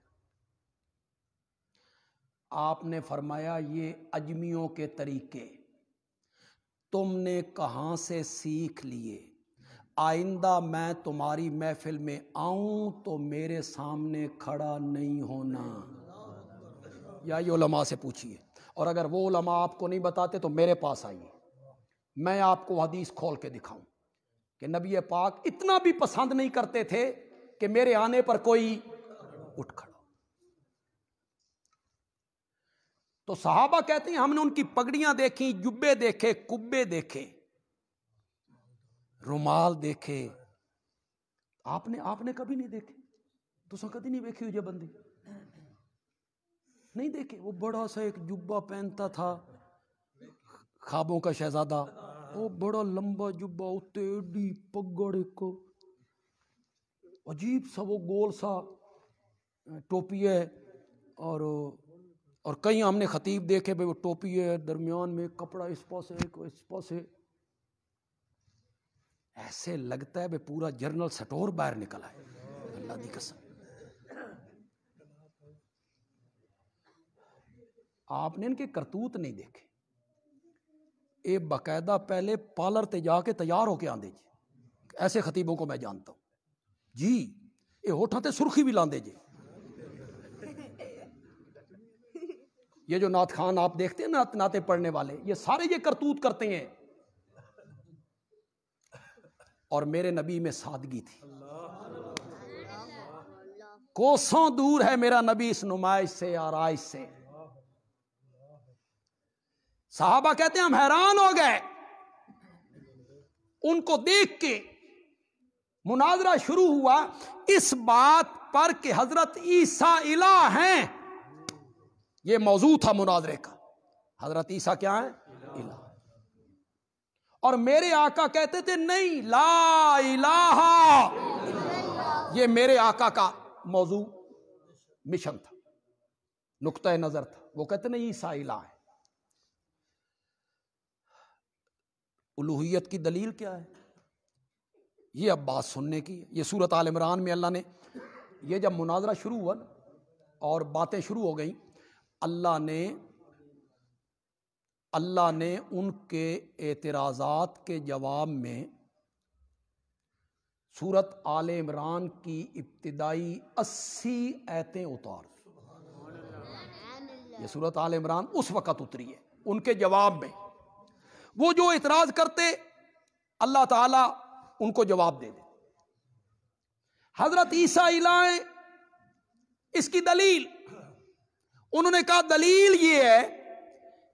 آپ نے فرمایا یہ اجمیوں کے طریقے تم نے کہاں سے سیکھ لیے؟ آئندہ میں تمہاری محفل میں آؤں تو میرے سامنے کھڑا نہیں ہونا۔ یا یہ علماء سے پوچھئے، اور اگر وہ علماء آپ کو نہیں بتاتے تو میرے پاس آئیے، میں آپ کو حدیث کھول کے دکھاؤں کہ نبی پاک اتنا بھی پسند نہیں کرتے تھے کہ میرے آنے پر کوئی اٹھ کھڑا۔ تو صحابہ کہتے ہیں ہم نے ان کی پگڑیاں دیکھی، جبے دیکھے، کبے دیکھے، رومال دیکھے، آپ نے کبھی نہیں دیکھے؟ تساں کدی نہیں دیکھی ہوئی بندی؟ نہیں دیکھے؟ وہ بڑا سا ایک جبہ پہنتا تھا، خوابوں کا شہزادہ، وہ بڑا لمبا جبہ، اتے ایڈی پگڑ، ایک عجیب سا وہ گول سا ٹوپی ہے، اور کئی ہم نے خطیب دیکھے بھئی وہ ٹوپی ہے، درمیان میں کپڑا اس پاس ہے، ایک اس پاس ہے، ایسے لگتا ہے بھئی پورا جنرل سٹور باہر نکلا ہے، اللہ دی قسم۔ آپ نے ان کے کرتوت نہیں دیکھے، اے باقاعدہ پہلے پارلر تے جا کے تیار ہو کے آندے جی، ایسے خطیبوں کو میں جانتا ہوں جی، اے ہوٹھاں تے سرخی بھی لاندے جی۔ یہ جو نعت خان آپ دیکھتے ہیں نعتیں پڑھنے والے، یہ سارے یہ کرتوت کرتے ہیں، اور میرے نبی میں سادگی تھی۔ کوسوں دور ہے میرا نبی اس نمائش سے، آرائش سے۔ صحابہ کہتے ہیں ہم حیران ہو گئے ان کو دیکھ کے۔ مناظرہ شروع ہوا اس بات پر کہ حضرت عیسیٰ الہ ہیں، یہ موضوع تھا مناظرے کا، حضرت عیسیٰ کیا ہیں؟ الہ۔ اور میرے آقا کہتے تھے نہیں، لا الہ، یہ میرے آقا کا موضوع مشن تھا، نقطہ نظر تھا۔ وہ کہتے نہیں عیسیٰ الہ ہے۔ الوہیت کی دلیل کیا ہے؟ یہ اب بات سننے کی ہے۔ یہ سورۃ آل عمران میں اللہ نے، یہ جب مناظرہ شروع ہوا اور باتیں شروع ہو گئیں، اللہ نے ان کے اعتراضات کے جواب میں سورۃ آل عمران کی ابتدائی 80 آیتیں اتار۔ یہ سورۃ آل عمران اس وقت اتری ہے ان کے جواب میں، وہ جو اعتراض کرتے اللہ تعالیٰ ان کو جواب دے دے۔ حضرت عیسیٰ الہ ہیں، اس کی دلیل انہوں نے کہا دلیل یہ ہے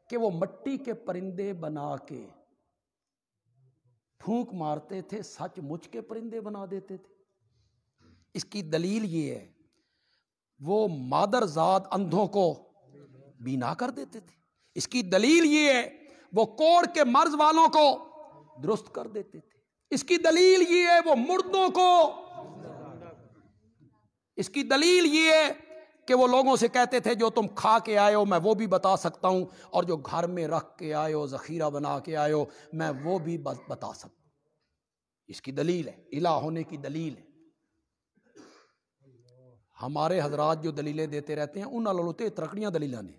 کہ وہ مٹی کے پرندے بنا کے پھونک مارتے تھے، سچ مچ کے پرندے بنا دیتے تھے۔ اس کی دلیل یہ ہے وہ مادر زاد اندھوں کو بینا کر دیتے تھے۔ اس کی دلیل یہ ہے وہ کوڑ کے مرض والوں کو درست کر دیتے تھے۔ اس کی دلیل یہ ہے وہ مردوں کو، اس کی دلیل یہ ہے کہ وہ لوگوں سے کہتے تھے جو تم کھا کے آئے ہو میں وہ بھی بتا سکتا ہوں، اور جو گھر میں رکھ کے آئے ہو، ذخیرہ بنا کے آئے ہو، میں وہ بھی بتا سکتا ہوں۔ اس کی دلیل ہے، الہ ہونے کی دلیل ہے۔ ہمارے حضرات جو دلیلیں دیتے رہتے ہیں ان لوتے ترکڑیاں دلیلیں نے،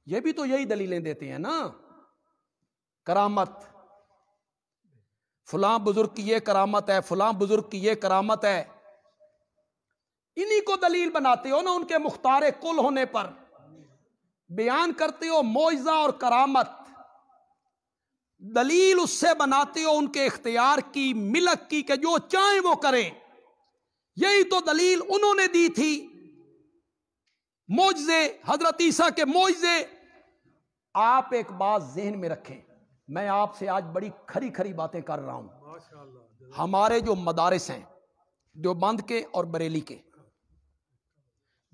یہ بھی تو یہی دلیلیں دیتے ہیں نا، کرامت، فلاں بزرگ کی یہ کرامت ہے، فلاں بزرگ کی یہ کرامت ہے، انہی کو دلیل بناتے ہو نا ان کے مختار کل ہونے پر، بیان کرتے ہو معجزہ اور کرامت، دلیل اس سے بناتے ہو ان کے اختیار کی، ملک کی، کہ جو چاہیں وہ کریں۔ یہی تو دلیل انہوں نے دی تھی۔ معجزے، حضرت عیسیٰ کے معجزے۔ آپ ایک بات ذہن میں رکھیں، میں آپ سے آج بڑی کھری کھری باتیں کر رہا ہوں. ہمارے جو مدارس ہیں دیوبند کے اور بریلی کے،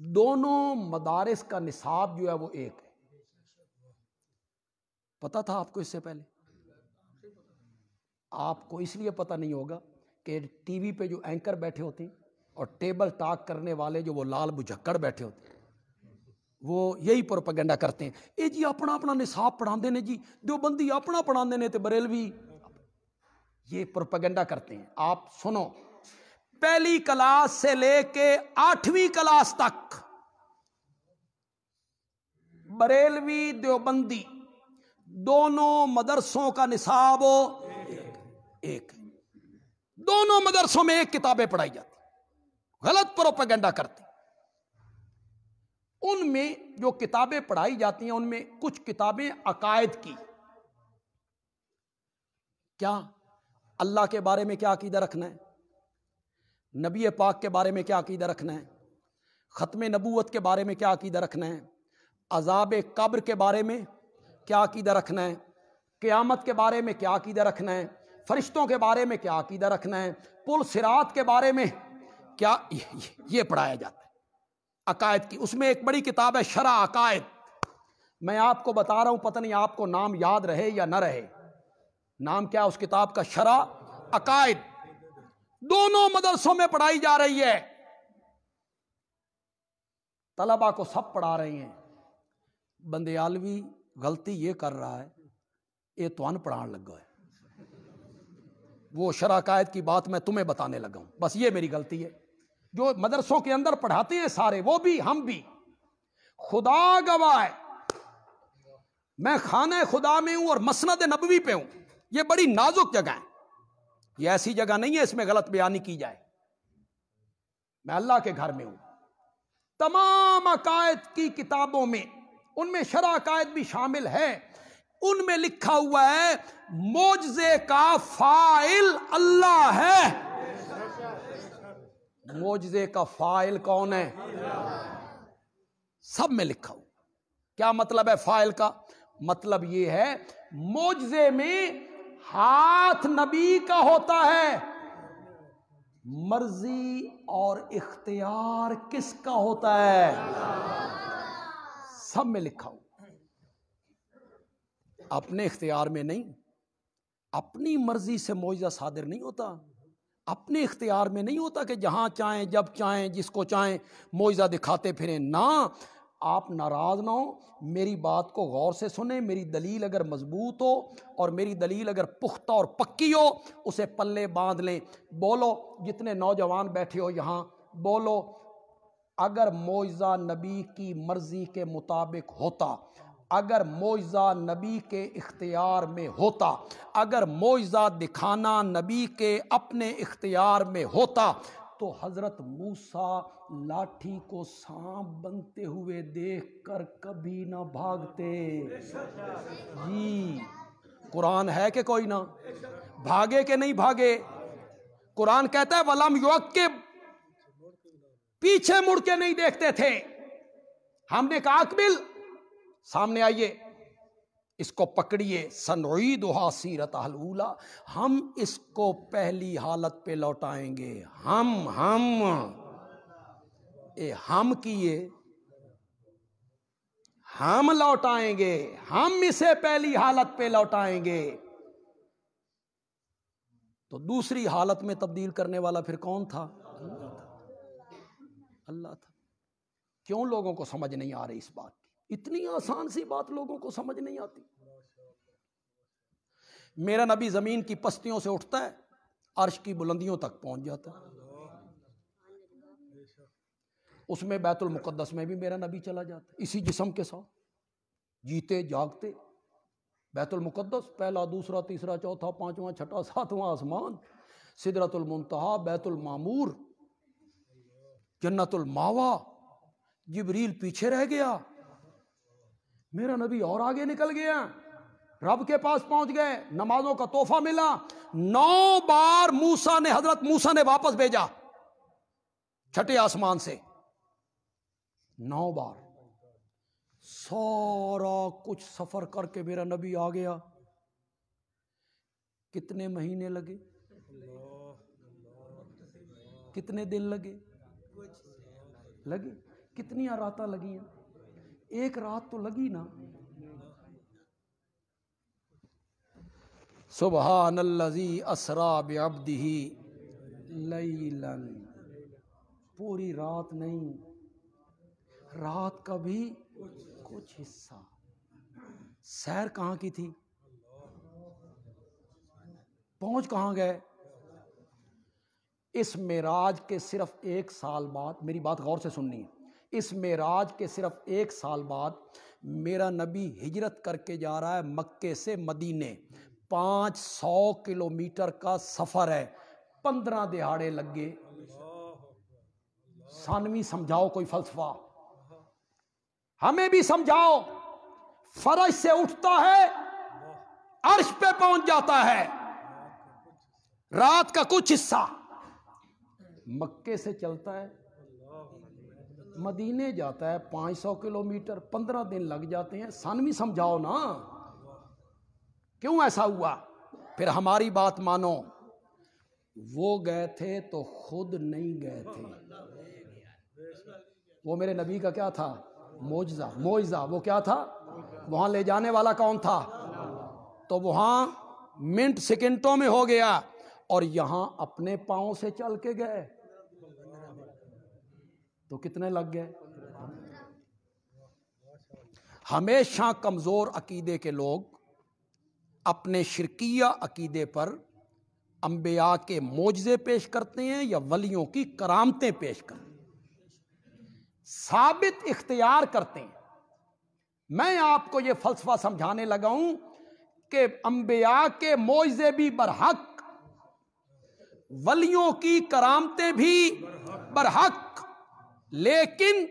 دونوں مدارس کا نصاب جو ہے وہ ایک ہے. پتا تھا آپ کو اس سے پہلے؟ آپ کو اس لیے پتا نہیں ہوگا کہ ٹی وی پہ جو اینکر بیٹھے ہوتے ہیں اور ٹیبل ٹاک کرنے والے جو وہ لال بجھکڑ بیٹھے ہوتے ہیں، وہ یہی پروپیگنڈا کرتے ہیں. اے جی اپنا اپنا نصاب پڑھا نے جی، دیوبندی اپنا پڑھا نے تے بریلوی، یہ پروپیگنڈا کرتے ہیں. آپ سنو، پہلی کلاس سے لے کے 8ویں کلاس تک بریلوی دیوبندی دونوں مدرسوں کا نصاب ایک ہے. دونوں مدرسوں میں ایک کتابیں پڑھائی جاتی. غلط پروپیگنڈا کرتے. ان میں جو کتابیں پڑھائی جاتی ہیں ان میں کچھ کتابیں عقائد کی، کیا اللہ کے بارے میں کیا عقیدہ رکھنا ہے، نبی پاک کے بارے میں کیا عقیدہ رکھنا ہے، ختم نبوت کے بارے میں کیا عقیدہ رکھنا ہے، عذاب قبر کے بارے میں کیا عقیدہ رکھنا ہے، قیامت کے بارے میں کیا عقیدہ رکھنا ہے، فرشتوں کے بارے میں کیا عقیدہ رکھنا ہے، پل صراط کے بارے میں کیا، یہ پڑھایا جاتا ہے عقائد کی. اس میں ایک بڑی کتاب ہے شرح عقائد. میں آپ کو بتا رہا ہوں، پتہ نہیں آپ کو نام یاد رہے یا نہ رہے. نام کیا اس کتاب کا؟ شرح عقائد. دونوں مدرسوں میں پڑھائی جا رہی ہے. طلبہ کو سب پڑھا رہے ہیں. بندیالوی غلطی یہ کر رہا ہے، یہ تو ان پڑھان لگا ہے. وہ شرح عقائد کی بات میں تمہیں بتانے لگا ہوں، بس یہ میری غلطی ہے. جو مدرسوں کے اندر پڑھاتے ہیں سارے، وہ بھی ہم بھی، خدا گواہ ہے میں خانہ خدا میں ہوں اور مسند نبوی پہ ہوں. یہ بڑی نازک جگہ ہے، یہ ایسی جگہ نہیں ہے اس میں غلط بیانی کی جائے. میں اللہ کے گھر میں ہوں. تمام عقائد کی کتابوں میں، ان میں شرح عقائد بھی شامل ہے، ان میں لکھا ہوا ہے معجزے کا فاعل اللہ ہے. معجزے کا فاعل کون ہے؟ سب میں لکھا ہوا. کیا مطلب ہے فاعل کا؟ مطلب یہ ہے معجزے میں ہاتھ نبی کا ہوتا ہے، مرضی اور اختیار کس کا ہوتا ہے؟ سب میں لکھا ہوں. اپنے اختیار میں نہیں، اپنی مرضی سے معجزہ صادر نہیں ہوتا. اپنے اختیار میں نہیں ہوتا کہ جہاں چاہیں جب چاہیں جس کو چاہیں معجزہ دکھاتے پھریں. نہ، آپ ناراض نہ ہو، میری بات کو غور سے سنیں. میری دلیل اگر مضبوط ہو اور میری دلیل اگر پختہ اور پکی ہو، اسے پلے باندھ لیں. بولو، جتنے نوجوان بیٹھے ہو یہاں بولو، اگر معجزہ نبی کی مرضی کے مطابق ہوتا، اگر معجزہ نبی کے اختیار میں ہوتا، اگر معجزہ دکھانا نبی کے اپنے اختیار میں ہوتا، تو حضرت موسیٰ لاٹھی کو سانپ بنتے ہوئے دیکھ کر کبھی نہ بھاگتے. جی قرآن ہے کہ کوئی نہ بھاگے کہ نہیں بھاگے؟ قرآن کہتا ہے وَلَمْ يُعَقِّبْ، پیچھے مڑ کے نہیں دیکھتے تھے. ہم نے کہا اقبل، سامنے آئیے، اس کو پکڑیے، سنعیدھا سیرتھا الاولی، ہم اس کو پہلی حالت پہ لوٹائیں گے. ہم کیے، ہم لوٹائیں گے، ہم اسے پہلی حالت پہ لوٹائیں گے. تو دوسری حالت میں تبدیل کرنے والا پھر کون تھا؟ اللہ تھا. کیوں لوگوں کو سمجھ نہیں آ رہی اس بات کی؟ اتنی آسان سی بات لوگوں کو سمجھ نہیں آتی. میرا نبی زمین کی پستیوں سے اٹھتا ہے، عرش کی بلندیوں تک پہنچ جاتا ہے. اس میں بیت المقدس میں بھی میرا نبی چلا جاتا ہے اسی جسم کے ساتھ، جیتے جاگتے. بیت المقدس، پہلا دوسرا تیسرا چوتھا پانچواں چھٹا ساتواں آسمان، سدرۃ المنتہا، بیت المعمور، جنت الماوا. جبریل پیچھے رہ گیا، میرا نبی اور آگے نکل گیا، رب کے پاس پہنچ گئے، نمازوں کا تحفہ ملا. 9 بار حضرت موسیٰ نے واپس بھیجا چھٹے آسمان سے. 9 بار سارا کچھ سفر کر کے میرا نبی آ گیا. کتنے مہینے لگے؟ کتنے دن لگے؟ کتنی راتیں لگی ہیں؟ ایک رات تو لگی نا. سبحان الذی اسری بعبدہ لیلا، پوری رات نہیں، رات کا بھی کچھ حصہ. سیر کہاں کی تھی؟ پہنچ کہاں گئے؟ اس معراج کے صرف 1 سال بعد، میری بات غور سے سننی ہے، اس معراج کے صرف 1 سال بعد میرا نبی ہجرت کر کے جا رہا ہے مکے سے مدینے. 500 کلومیٹر کا سفر ہے، 15 دہاڑے لگ گئے. ثانوی سمجھاؤ کوئی فلسفہ، ہمیں بھی سمجھاؤ. فرش سے اٹھتا ہے عرش پہ پہنچ جاتا ہے، رات کا کچھ حصہ مکے سے چلتا ہے مدینے جاتا ہے 500 کلومیٹر، 15 دن لگ جاتے ہیں. ثانوی سمجھاؤ نا کیوں ایسا ہوا. پھر ہماری بات مانو، وہ گئے تھے تو خود نہیں گئے تھے. وہ میرے نبی کا کیا تھا؟ معجزہ. وہ کیا تھا؟ وہاں لے جانے والا کون تھا؟ تو وہاں منٹ سیکنڈوں میں ہو گیا، اور یہاں اپنے پاؤں سے چل کے گئے تو کتنے لگ گئے؟ ہمیشہ کمزور عقیدے کے لوگ اپنے شرکیہ عقیدے پر انبیاء کے معجزے پیش کرتے ہیں یا ولیوں کی کرامتیں پیش کرتے ہیں، ثابت اختیار کرتے ہیں. میں آپ کو یہ فلسفہ سمجھانے لگا ہوں کہ انبیاء کے معجزے بھی برحق، ولیوں کی کرامتیں بھی برحق، لیکن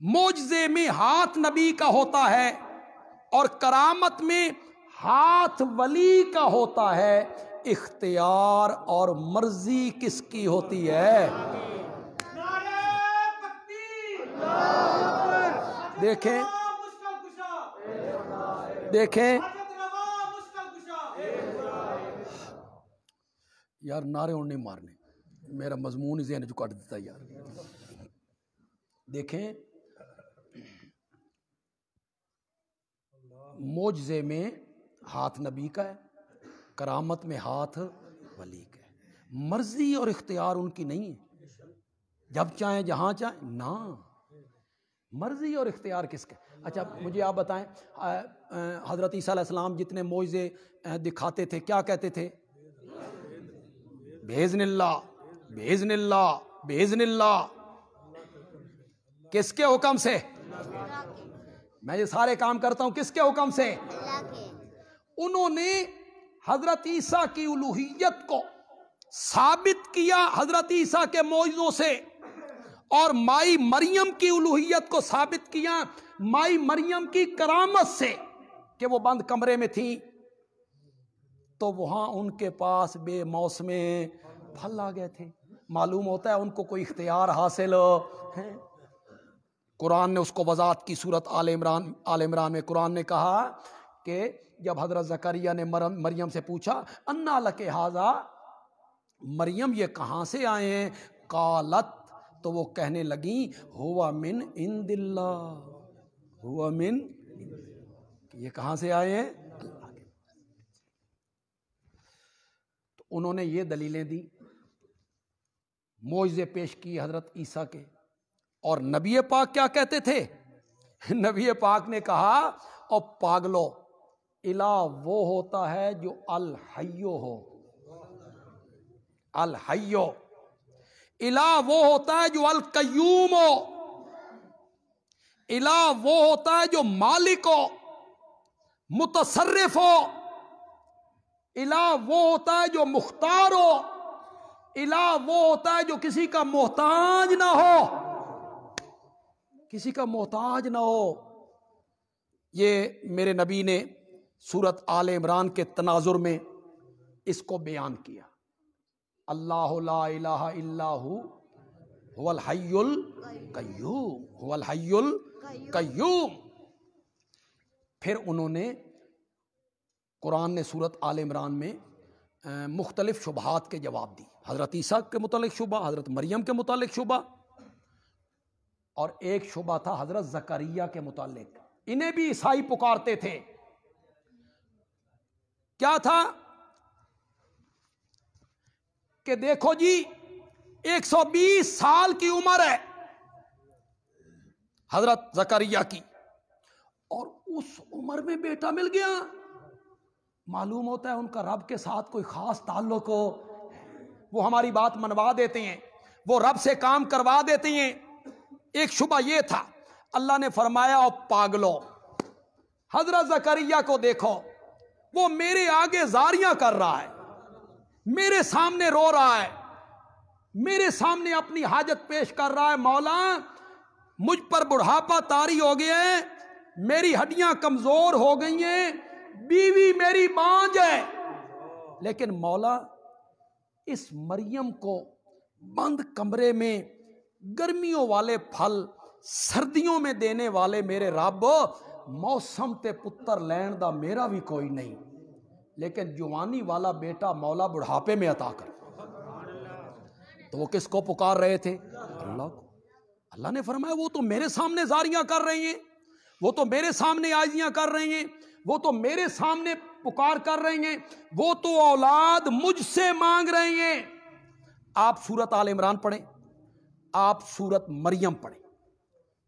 معجزے میں ہاتھ نبی کا ہوتا ہے اور کرامت میں ہاتھ ولی کا ہوتا ہے. اختیار اور مرضی کس کی ہوتی ہے؟ دیکھیں یار، نعرے اور نہیں مارنے، میرا مضمون ذہن جو کاٹ دیتا یار. دیکھیں، معجزے میں ہاتھ نبی کا ہے، کرامت میں ہاتھ ولی کا ہے. مرضی اور اختیار ان کی نہیں ہے، جب چاہیں جہاں چاہیں نا. مرضی اور اختیار کس کا؟ اچھا مجھے آپ بتائیں، حضرت عیسیٰ علیہ السلام جتنے معجزے دکھاتے تھے کیا کہتے تھے؟ بِإِذْنِ اللہ، بِإِذْنِ اللہ، بِإِذْنِ اللہ. کس کے حکم سے؟ میں یہ سارے کام کرتا ہوں کس کے حکم سے؟ انہوں نے حضرت عیسیٰ کی الوہیت کو ثابت کیا حضرت عیسیٰ کے معجزوں سے، اور مائی مریم کی الوہیت کو ثابت کیا مائی مریم کی کرامت سے کہ وہ بند کمرے میں تھیں تو وہاں ان کے پاس بے موسمے پھل آ گئے تھے. معلوم ہوتا ہے ان کو کوئی اختیار حاصل ہے. قرآن نے اس کو وضاحت کی. سورت آل عمران میں قرآن نے کہا کہ جب حضرت زکریا نے مریم سے پوچھا انا لک ھذا، مریم یہ کہاں سے آئے ہیں؟ قالت، تو وہ کہنے لگیں ہوا من عند اللہ، ہوا من، یہ کہاں سے آئے ہیں؟ اللہ کے. تو انہوں نے یہ دلیلیں دی، معجزے پیش کی حضرت عیسیٰ کے. اور نبی پاک کیا کہتے تھے؟ نبی پاک نے کہا او پاگلو، الہ وہ ہوتا ہے جو الحیو ہو، الحیو. الہ وہ ہوتا ہے جو القیوم ہو، الہ وہ ہوتا ہے جو مالک ہو، متصرف ہو. الہ وہ ہوتا ہے جو مختار ہو. الہ وہ ہوتا ہے جو کسی کا محتاج نہ ہو، کسی کا محتاج نہ ہو. یہ میرے نبی نے سورت آل عمران کے تناظر میں اس کو بیان کیا. اللہ لا الہ الا هو الحی القیوم، هو الحی القیوم. پھر انہوں نے قرآن نے سورت آل عمران میں مختلف شبہات کے جواب دی، حضرت عیسیٰ کے متعلق شبہ، حضرت مریم کے متعلق شبہ، اور ایک شبہ تھا حضرت زکریا کے متعلق۔ انہیں بھی عیسائی پکارتے تھے، کیا تھا کہ دیکھو جی 120 سال کی عمر ہے حضرت زکریا کی، اور اس عمر میں بیٹا مل گیا۔ معلوم ہوتا ہے ان کا رب کے ساتھ کوئی خاص تعلق ہو، وہ ہماری بات منوا دیتے ہیں، وہ رب سے کام کروا دیتے ہیں۔ ایک شبہ یہ تھا، اللہ نے فرمایا او پاگلو، حضرت زکریا کو دیکھو، وہ میرے آگے زاریاں کر رہا ہے، میرے سامنے رو رہا ہے، میرے سامنے اپنی حاجت پیش کر رہا ہے، مولا مجھ پر بڑھاپا طاری ہو گیا ہے، میری ہڈیاں کمزور ہو گئی ہیں، بیوی میری بانجھ ہے، لیکن مولا اس مریم کو بند کمرے میں گرمیوں والے پھل سردیوں میں دینے والے میرے رب، موسم تے پتر لین دا میرا بھی کوئی نہیں، لیکن جوانی والا بیٹا مولا بڑھاپے میں عطا کر۔ تو وہ کس کو پکار رہے تھے؟ اللہ کو۔ اللہ نے فرمایا وہ تو میرے سامنے زاریاں کر رہی ہیں، وہ تو میرے سامنے عاجزیاں کر رہی ہیں، وہ تو میرے سامنے پکار کر رہی ہیں، وہ تو اولاد مجھ سے مانگ رہی ہیں۔ آپ سورت آل عمران پڑھیں، آپ سورت مریم پڑھیں۔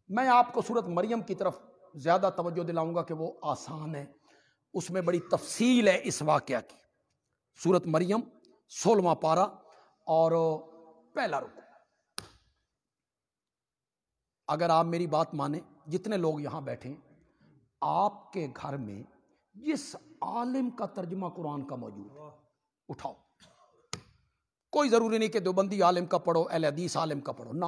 میں آپ کو سورت مریم کی طرف زیادہ توجہ دلاؤں گا کہ وہ آسان ہے، اس میں بڑی تفصیل ہے اس واقعہ کی۔ سورت مریم 16واں پارہ اور پہلا رکوع۔ اگر آپ میری بات مانیں، جتنے لوگ یہاں بیٹھے، آپ کے گھر میں جس عالم کا ترجمہ قرآن کا موجود ہے اٹھاؤ۔ کوئی ضروری نہیں کہ دیوبندی عالم کا پڑھو، اہل حدیث عالم کا پڑھو، نہ،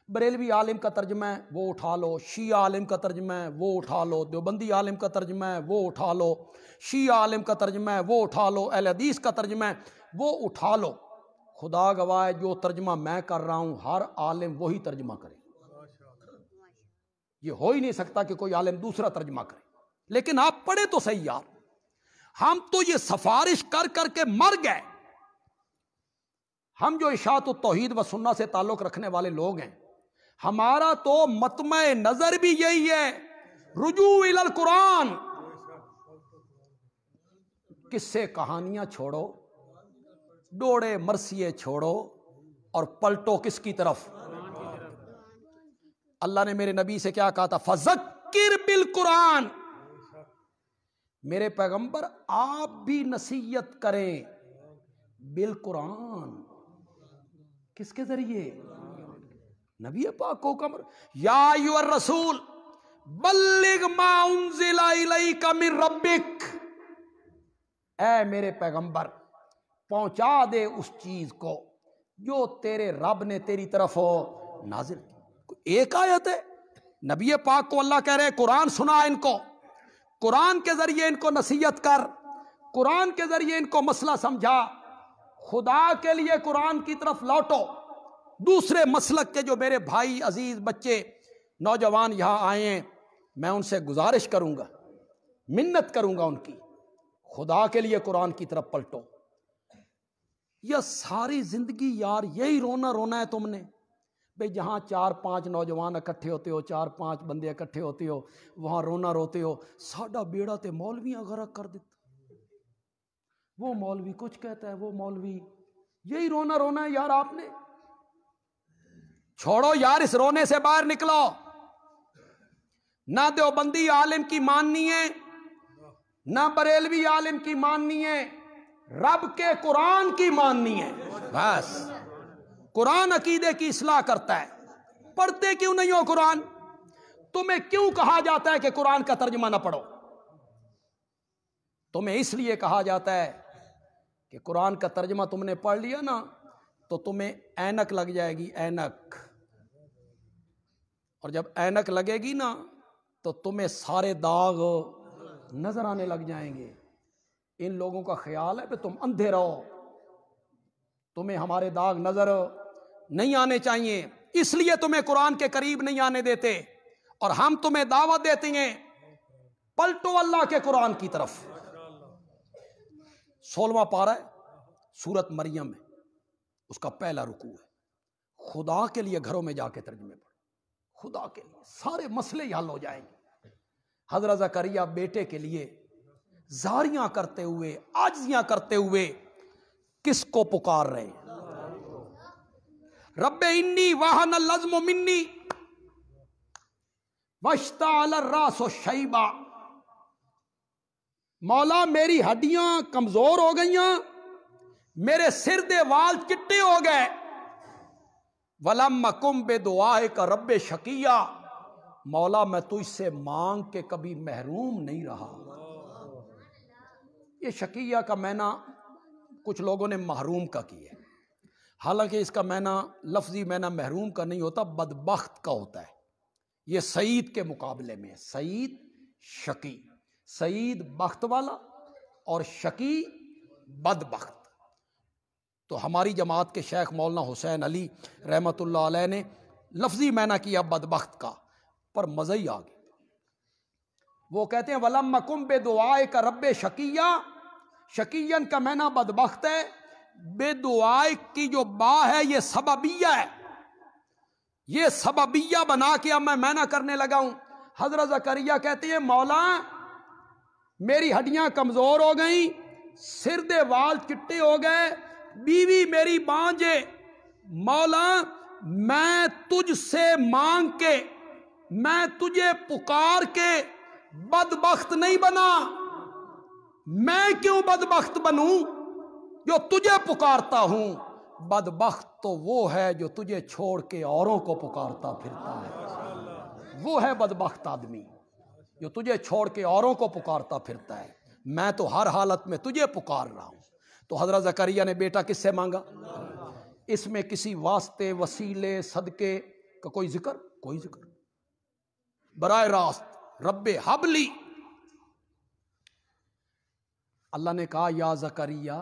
بریلوی عالم کا ترجمہ ہے وہ اٹھا لو، شیعہ عالم کا ترجمہ ہے وہ اٹھا لو، دیوبندی عالم کا ترجمہ ہے وہ اٹھا لو، شیعہ عالم کا ترجمہ ہے وہ اٹھا لو، اہل حدیث کا ترجمہ ہے وہ اٹھا لو۔ خدا گواہ ہے جو ترجمہ میں کر رہا ہوں ہر عالم وہی ترجمہ کرے، یہ ہو ہی نہیں سکتا کہ کوئی عالم دوسرا ترجمہ کرے۔ لیکن آپ پڑھے تو صحیح یار، ہم تو یہ سفارش کر کر کے مر گئے۔ ہم جو اشاعت التوحید و سنہ سے تعلق رکھنے والے لوگ ہیں، ہمارا تو مطمع نظر بھی یہی ہے، رجوع الی القرآن۔ قصے کہانیاں چھوڑو، ڈوڑے مرثیے چھوڑو، اور پلٹو کس کی طرف؟ اللہ نے میرے نبی سے کیا کہا تھا؟ فذکر بالقرآن، میرے پیغمبر آپ بھی نصیحت کریں بالقرآن۔ کس کے ذریعے؟ نبی پاک کو حکم، یا ایھا الرسول بلغ ما انزل الیک من ربک، اے میرے پیغمبر پہنچا دے اس چیز کو جو تیرے رب نے تیری طرف نازل کی۔ ایک آیت ہے، نبی پاک کو اللہ کہہ رہے قرآن سنا ان کو، قرآن کے ذریعے ان کو نصیحت کر، قرآن کے ذریعے ان کو مسئلہ سمجھا، خدا کے لیے قرآن کی طرف لوٹو۔ دوسرے مسلک کے جو میرے بھائی عزیز بچے نوجوان یہاں آئے ہیں، میں ان سے گزارش کروں گا، منت کروں گا ان کی، خدا کے لیے قرآن کی طرف پلٹو۔ یا ساری زندگی یار یہی رونا رونا ہے تم نے، بھئی جہاں 4-5 نوجوان اکٹھے ہوتے ہو، 4-5 بندے اکٹھے ہوتے ہو، وہاں رونا روتے ہو، ساڈا بیڑا تے مولویاں غرق کر دیتا، وہ مولوی کچھ کہتا ہے، وہ مولوی، یہی رونا رونا ہے یار آپ نے۔ چھوڑو یار، اس رونے سے باہر نکلو۔ نہ دیوبندی عالم کی ماننی ہے، نہ بریلوی عالم کی ماننی ہے، رب کے قرآن کی ماننی ہے، بس۔ قرآن عقیدے کی اصلاح کرتا ہے۔ پڑھتے کیوں نہیں ہو قرآن؟ تمہیں کیوں کہا جاتا ہے کہ قرآن کا ترجمہ نہ پڑھو؟ تمہیں اس لیے کہا جاتا ہے کہ قرآن کا ترجمہ تم نے پڑھ لیا نا تو تمہیں اینک لگ جائے گی، اینک، اور جب اینک لگے گی نا تو تمہیں سارے داغ نظر آنے لگ جائیں گے۔ ان لوگوں کا خیال ہے کہ تم اندھے رہو، تمہیں ہمارے داغ نظر نہیں آنے چاہیے، اس لیے تمہیں قرآن کے قریب نہیں آنے دیتے، اور ہم تمہیں دعوت دیتے ہیں پلٹو اللہ کے قرآن کی طرف۔ 16واں پارہ ہے سورت مریم ہے، اس کا پہلا رکوع ہے۔ خدا کے لیے گھروں میں جا کے ترجمے پڑھو، خدا کے لیے سارے مسئلے حل ہو جائیں گے۔ حضرت زکریا بیٹے کے لیے زاریاں کرتے ہوئے، عاجزیاں کرتے ہوئے کس کو پکار رہے ہیں؟ رب انی وہن العظم منی واشتعل الراس شیبا، مولا میری ہڈیاں کمزور ہو گئیاں، میرے سر دے وال چٹے ہو گئے، ولم اکن بدعائک رب شقیا، مولا میں تجھ سے مانگ کے کبھی محروم نہیں رہا۔ یہ شقیہ کا معنی کچھ لوگوں نے محروم کا کیا ہے، حالانکہ اس کا معنی لفظی معنی محروم کا نہیں ہوتا، بدبخت کا ہوتا ہے۔ یہ سعید کے مقابلے میں، سعید شقی، سعید بخت والا اور شقی بدبخت۔ تو ہماری جماعت کے شیخ مولانا حسین علی رحمۃ اللہ علیہ نے لفظی معنی کیا بدبخت کا، پر مزہ ہی آ گیا۔ وہ کہتے ہیں وَلَمَّ كُن بِدُعَائِكَ رَبِّ شَقِيًّا، شقیًّا کا معنی بدبخت ہے، بے دعائے کی جو با ہے یہ سببیہ ہے، یہ سببیہ بنا کے اب میں معنی کرنے لگا ہوں۔ حضرت زکریا کہتے ہیں مولا میری ہڈیاں کمزور ہو گئیں، سر دے وال چٹے ہو گئے، بیوی میری بانجے، مولا میں تجھ سے مانگ کے، میں تجھے پکار کے بدبخت نہیں بنا۔ میں کیوں بدبخت بنوں جو تجھے پکارتا ہوں؟ بدبخت تو وہ ہے جو تجھے چھوڑ کے اوروں کو پکارتا پھرتا ہے، وہ ہے بدبخت آدمی جو تجھے چھوڑ کے اوروں کو پکارتا پھرتا ہے۔ میں تو ہر حالت میں تجھے پکار رہا ہوں۔ تو حضرت زکریا نے بیٹا کس سے مانگا؟ اس میں کسی واسطے، وسیلے، صدقے کا کوئی ذکر؟ کوئی ذکر۔ براہ راست رب حبلی، اللہ نے کہا یا زکریا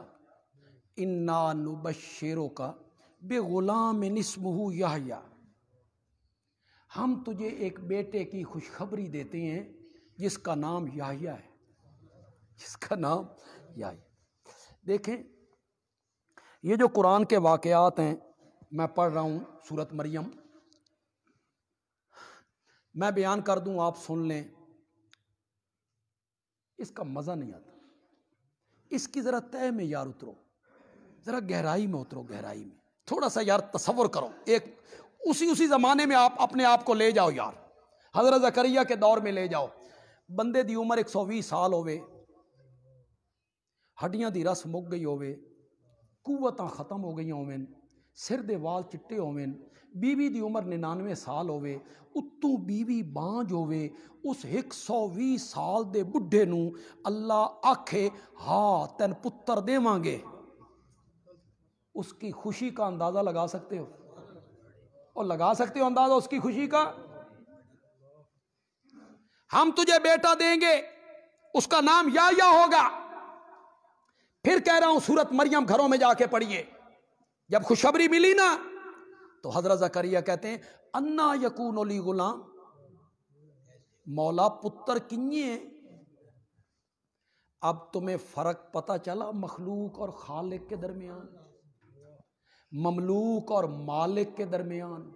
انا نبشرک بغلام اسمہ یحییٰ، ہم تجھے ایک بیٹے کی خوشخبری دیتے ہیں جس کا نام یحییٰ ہے، جس کا نام یحییٰ۔ دیکھیں یہ جو قرآن کے واقعات ہیں، میں پڑھ رہا ہوں سورت مریم، میں بیان کر دوں آپ سن لیں، اس کا مزہ نہیں آتا۔ اس کی ذرا تہ میں یار اترو، ذرا گہرائی میں اترو، گہرائی میں تھوڑا سا یار تصور کرو، ایک اسی زمانے میں آپ اپنے آپ کو لے جاؤ یار، حضرت زکریا کے دور میں لے جاؤ۔ بندے دی عمر 120 سال ہوئے، ہڈیاں دی رس مک گئی ہوئے، قوتاں ختم ہو گئی ہوئے، سر دے وال چٹے ہوئے، بیوی دی عمر 99 سال ہوئے، اتوں بیوی بانج ہوئے، اس 120 سال دے بڈھے نو اللہ آکھے ہاں تین پتر دیواں گے، اس کی خوشی کا اندازہ لگا سکتے ہو؟ اور لگا سکتے ہو اندازہ اس کی خوشی کا؟ ہم تجھے بیٹا دیں گے، اس کا نام یحییٰ ہوگا۔ پھر کہہ رہا ہوں سورت مریم گھروں میں جا کے پڑھیے، جب خوشخبری ملی نا تو حضرت زکریا کہتے ہیں انا یکون لی غلام، مولا پتر کنیے ہیں۔ اب تمہیں فرق پتہ چلا مخلوق اور خالق کے درمیان، مملوک اور مالک کے درمیان،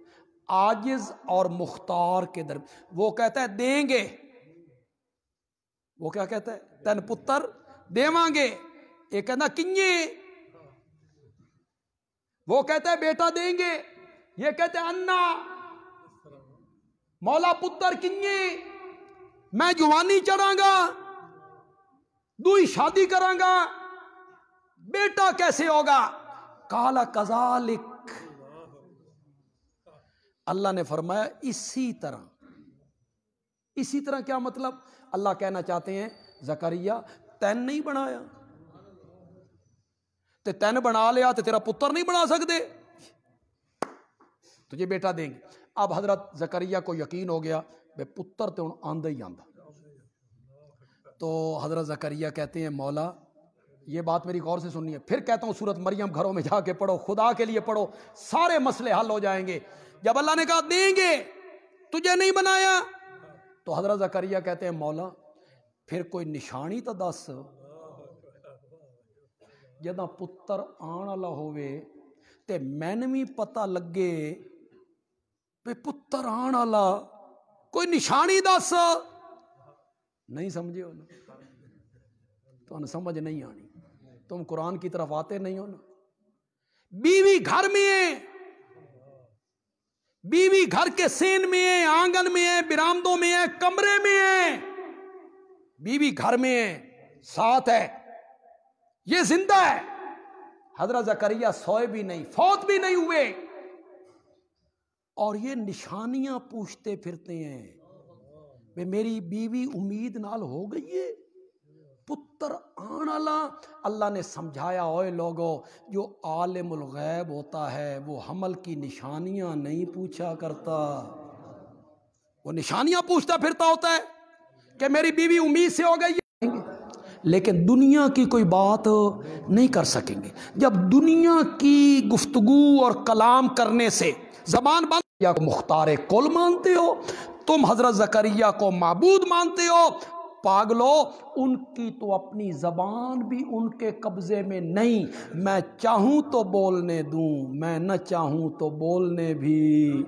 عاجز اور مختار کے درمیان۔ وہ کہتا ہے دیں گے، وہ کیا کہتا ہے؟ تین پتر دیواں گے۔ یہ کہنا کنیے، وہ کہتا ہے بیٹا دیں گے، یہ کہتے ہیں انا، مولا پتر کنیے، میں جوانی چڑھاں گا، دوئی شادی کراں گا، بیٹا کیسے ہوگا؟ قال کذالک، اللہ نے فرمایا اسی طرح۔ اسی طرح کیا مطلب؟ اللہ کہنا چاہتے ہیں زکریا تین نہیں بنایا، تے تین بنا لیا تے تیرا پتر نہیں بنا سکتے، تجھے بیٹا دیں گے۔ اب حضرت زکریا کو یقین ہو گیا بے پتر تے ہن آندا ہی آندا۔ تو حضرت زکریا کہتے ہیں مولا یہ بات میری غور سے سننی ہے، پھر کہتا ہوں سورت مریم گھروں میں جا کے پڑھو، خدا کے لیے پڑھو، سارے مسئلے حل ہو جائیں گے۔ جب اللہ نے کہا دیں گے، تجھے نہیں بنایا، تو حضرت زکریا کہتے ہیں مولا پھر کوئی نشانی تو دس، جداں پتر آن والا ہوئے تے مینوں بھی پتہ لگے پہ پتر آن والا، کوئی نشانی دس، نہیں سمجھے ہو نا، تو سمجھ نہیں آنی، تم قرآن کی طرف آتے نہیں ہو نا۔ بیوی گھر میں ہے، بیوی گھر کے سین میں ہے، آنگن میں ہے، برآمدوں میں ہے، کمرے میں ہے، بیوی گھر میں ہے، ساتھ ہے، یہ زندہ ہے۔ حضرت زکریا سوئے بھی نہیں، فوت بھی نہیں ہوئے، اور یہ نشانیاں پوچھتے پھرتے ہیں کہ میری بیوی امید نال ہو گئی ہے، پتر آن والا۔ اللہ نے سمجھایا، اوے لوگو، جو عالم الغیب ہوتا ہے وہ حمل کی نشانیاں نہیں پوچھا کرتا، وہ نشانیاں پوچھتا پھرتا ہوتا ہے کہ میری بیوی امید سے ہو گئی ہے، لیکن دنیا کی کوئی بات نہیں کر سکیں گے۔ جب دنیا کی گفتگو اور کلام کرنے سے زبان بند، یا مختار کل مانتے ہو تم، حضرت زکریا کو معبود مانتے ہو، پاگلو، ان کی تو اپنی زبان بھی ان کے قبضے میں نہیں، میں چاہوں تو بولنے دوں، میں نہ چاہوں تو بولنے بھی۔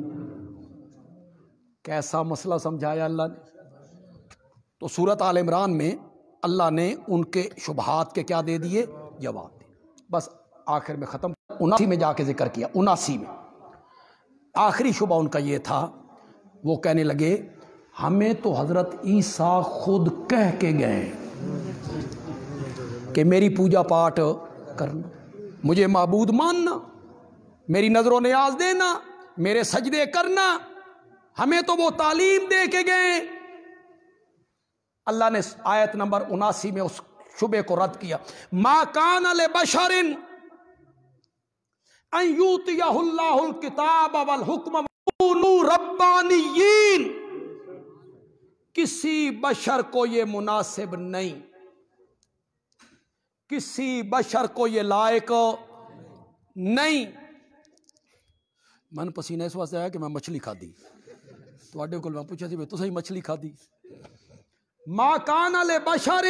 کیسا مسئلہ سمجھایا اللہ نے۔ تو سورۃ آل عمران میں اللہ نے ان کے شبہات کے کیا دے دیے، جواب دے۔ بس آخر میں ختم، 79 میں جا کے ذکر کیا، 79 میں آخری شبہ ان کا یہ تھا، وہ کہنے لگے ہمیں تو حضرت عیسیٰ خود کہہ کے گئے کہ میری پوجا پاٹ کرنا، مجھے معبود ماننا، میری نظر و نیاز دینا، میرے سجدے کرنا، ہمیں تو وہ تعلیم دے کے گئے۔ اللہ نے آیت نمبر 79 میں اس شبے کو رد کیا، ما کان لبشر ان یؤتیہ اللہ الکتاب والحکم ویکونوا ربانیین، کسی بشر کو یہ مناسب نہیں، کسی بشر کو یہ لائق نہیں۔ من پسینہ اس واسطے آیا کہ میں مچھلی کھادی، تو میں پوچھا سی تو صحیح مچھلی کھادی۔ ما کان لبشر،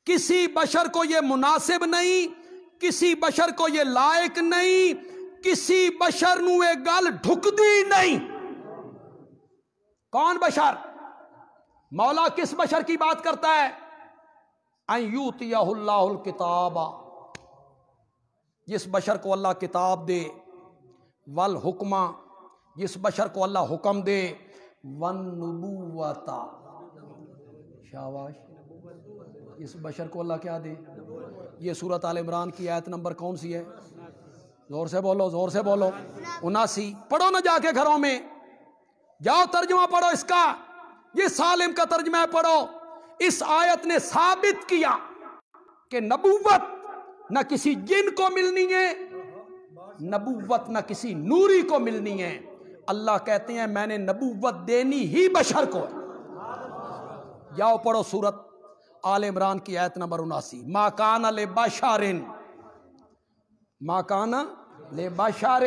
کسی بشر کو یہ مناسب نہیں، کسی بشر کو یہ لائق نہیں، کسی بشر نو یہ گل ڈھکدی نہیں۔ کون بشر؟ مولا کس بشر کی بات کرتا ہے؟ ان یؤتیہ اللہ الکتاب، جس بشر کو اللہ کتاب دے، والحکم، جس بشر کو اللہ حکم دے، والنبوۃ، شاباش، اس بشر کو اللہ کیا دے۔ یہ سورۃ آل عمران کی آیت نمبر کون سی ہے؟ زور سے بولو، زور سے بولو، 79۔ پڑھو نہ جا کے گھروں میں، جاؤ ترجمہ پڑھو اس کا، یہ سالم کا ترجمہ پڑھو۔ اس آیت نے ثابت کیا کہ نبوت نہ کسی جن کو ملنی ہے، نبوت نہ کسی نوری کو ملنی ہے۔ اللہ کہتے ہیں میں نے نبوت دینی ہی بشر کو۔ جاؤ پڑھو سورۃ آل عمران کی آیت نمبر 79، ما کان لبشر، ما کان لبشر،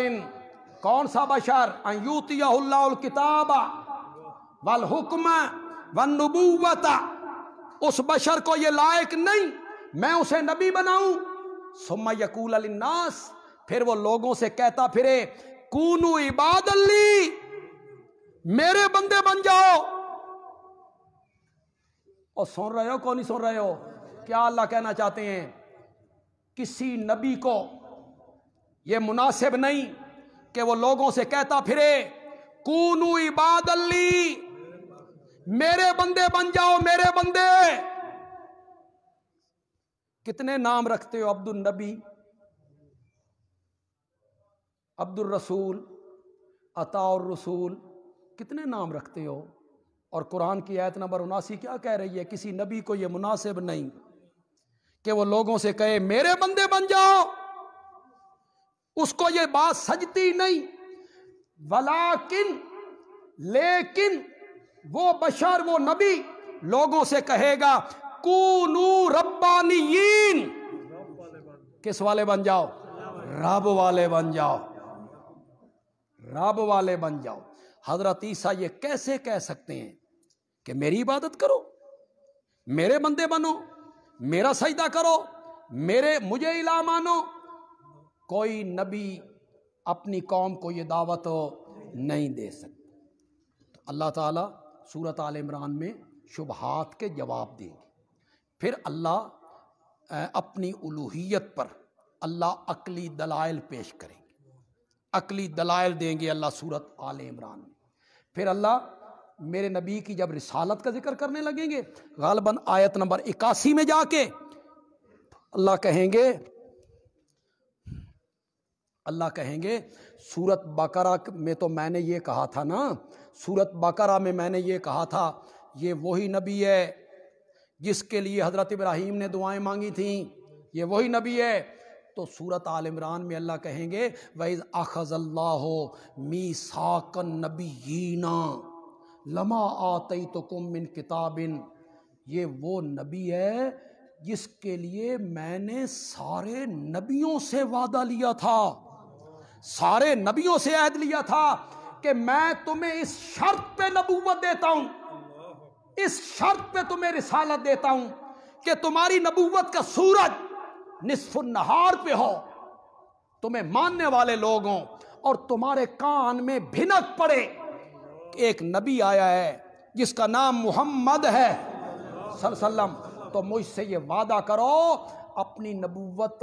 کون سا بشر؟ ان یؤتیہ اللہ الکتاب والحکم والنبوۃ، اس بشر کو یہ لائق نہیں میں اسے نبی بناؤں، ثم یقول للناس، پھر وہ لوگوں سے کہتا پھرے کونوا عبادا لی، میرے بندے بن جاؤ۔ اور سن رہے ہو کون نہیں سن رہے ہو؟ کیا اللہ کہنا چاہتے ہیں؟ کسی نبی کو یہ مناسب نہیں کہ وہ لوگوں سے کہتا پھرے کونوا عبادا لی، میرے بندے بن جاؤ، میرے بندے۔ کتنے نام رکھتے ہو؟ عبد النبی، عبد الرسول، عطاء الرسول، کتنے نام رکھتے ہو؟ اور قرآن کی آیت نمبر 79 کیا کہہ رہی ہے؟ کسی نبی کو یہ مناسب نہیں کہ وہ لوگوں سے کہے میرے بندے بن جاؤ، اس کو یہ بات سجتی نہیں۔ ولیکن، لیکن وہ بشر، وہ نبی لوگوں سے کہے گا کونوا ربانیین، کس والے بن جاؤ؟ رب والے بن جاؤ، رب والے بن جاؤ۔ حضرت عیسیٰ یہ کیسے کہہ سکتے ہیں کہ میری عبادت کرو، میرے بندے بنو، میرا سجدہ کرو، مجھے الہ مانو. کوئی نبی اپنی قوم کو یہ دعوت نہیں دے سکتا. تو اللہ تعالیٰ سورۃ آل عمران میں شبہات کے جواب دیں گے. پھر اللہ اپنی الوہیت پر اللہ عقلی دلائل پیش کریں گے, عقلی دلائل دیں گے اللہ سورۃ آل عمران میں. پھر اللہ میرے نبی کی جب رسالت کا ذکر کرنے لگیں گے, غالباً آیت نمبر 81 میں جا کے اللہ کہیں گے سورۃ بقرہ میں تو میں نے یہ کہا تھا نا, سورۃ بقرہ میں میں نے یہ کہا تھا یہ وہی نبی ہے جس کے لیے حضرت ابراہیم نے دعائیں مانگی تھیں, یہ وہی نبی ہے. تو سورۃ آل عمران میں اللہ کہیں گے وَإِذْ أَخَذَ اللَّهُ مِيثَاقَ النَّبِيِّينَ لَمَا آتَيْتُكُم مِّن کتاب, یہ وہ نبی ہے جس کے لیے میں نے سارے نبیوں سے وعدہ لیا تھا, سارے نبیوں سے عہد لیا تھا کہ میں تمہیں اس شرط پہ نبوت دیتا ہوں, اس شرط پہ تمہیں رسالت دیتا ہوں کہ تمہاری نبوت کا سورج نصف النہار پہ ہو, تمہیں ماننے والے لوگ ہوں, اور تمہارے کان میں بھنک پڑے کہ ایک نبی آیا ہے جس کا نام محمد ہے صلی اللہ علیہ وسلم. تو مجھ سے یہ وعدہ کرو اپنی نبوت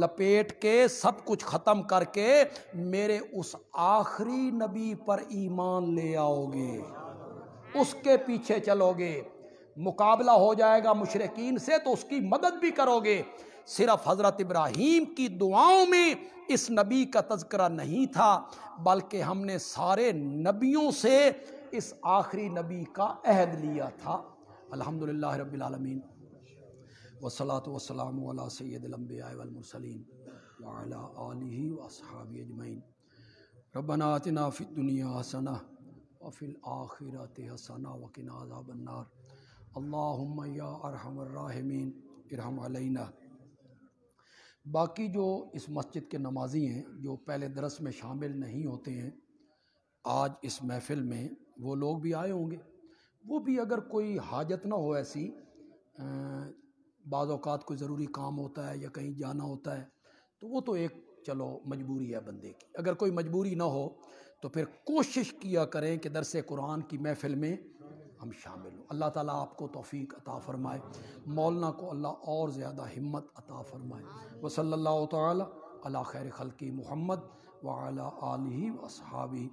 لپیٹ کے سب کچھ ختم کر کے میرے اس آخری نبی پر ایمان لے آؤ گے, اس کے پیچھے چلو گے, مقابلہ ہو جائے گا مشرکین سے تو اس کی مدد بھی کرو گے. صرف حضرت ابراہیم کی دعاؤں میں اس نبی کا تذکرہ نہیں تھا, بلکہ ہم نے سارے نبیوں سے اس آخری نبی کا عہد لیا تھا. الحمدللہ رب العالمین والصلاة والسلام علی سید الانبیاء والمرسلین وعلی آلہ واصحابہ اجمعین. ربنا آتنا فی الدنیا حسنہ وفی الآخرۃ حسنہ وقنا عذاب النار. اللہم یا ارحم الراحمین ارحم علینا. باقی جو اس مسجد کے نمازی ہیں جو پہلے درس میں شامل نہیں ہوتے ہیں, آج اس محفل میں وہ لوگ بھی آئے ہوں گے, وہ بھی اگر کوئی حاجت نہ ہو ایسی, بعض اوقات کوئی ضروری کام ہوتا ہے یا کہیں جانا ہوتا ہے, تو وہ تو ایک چلو مجبوری ہے بندے کی. اگر کوئی مجبوری نہ ہو تو پھر کوشش کیا کریں کہ درس قرآن کی محفل میں ہم شامل ہوں. اللہ تعالیٰ آپ کو توفیق عطا فرمائے, مولانا کو اللہ اور زیادہ ہمت عطا فرمائے. وصلی اللہ تعالی علی خیر خلقی محمد وعلی آلہ واصحابہ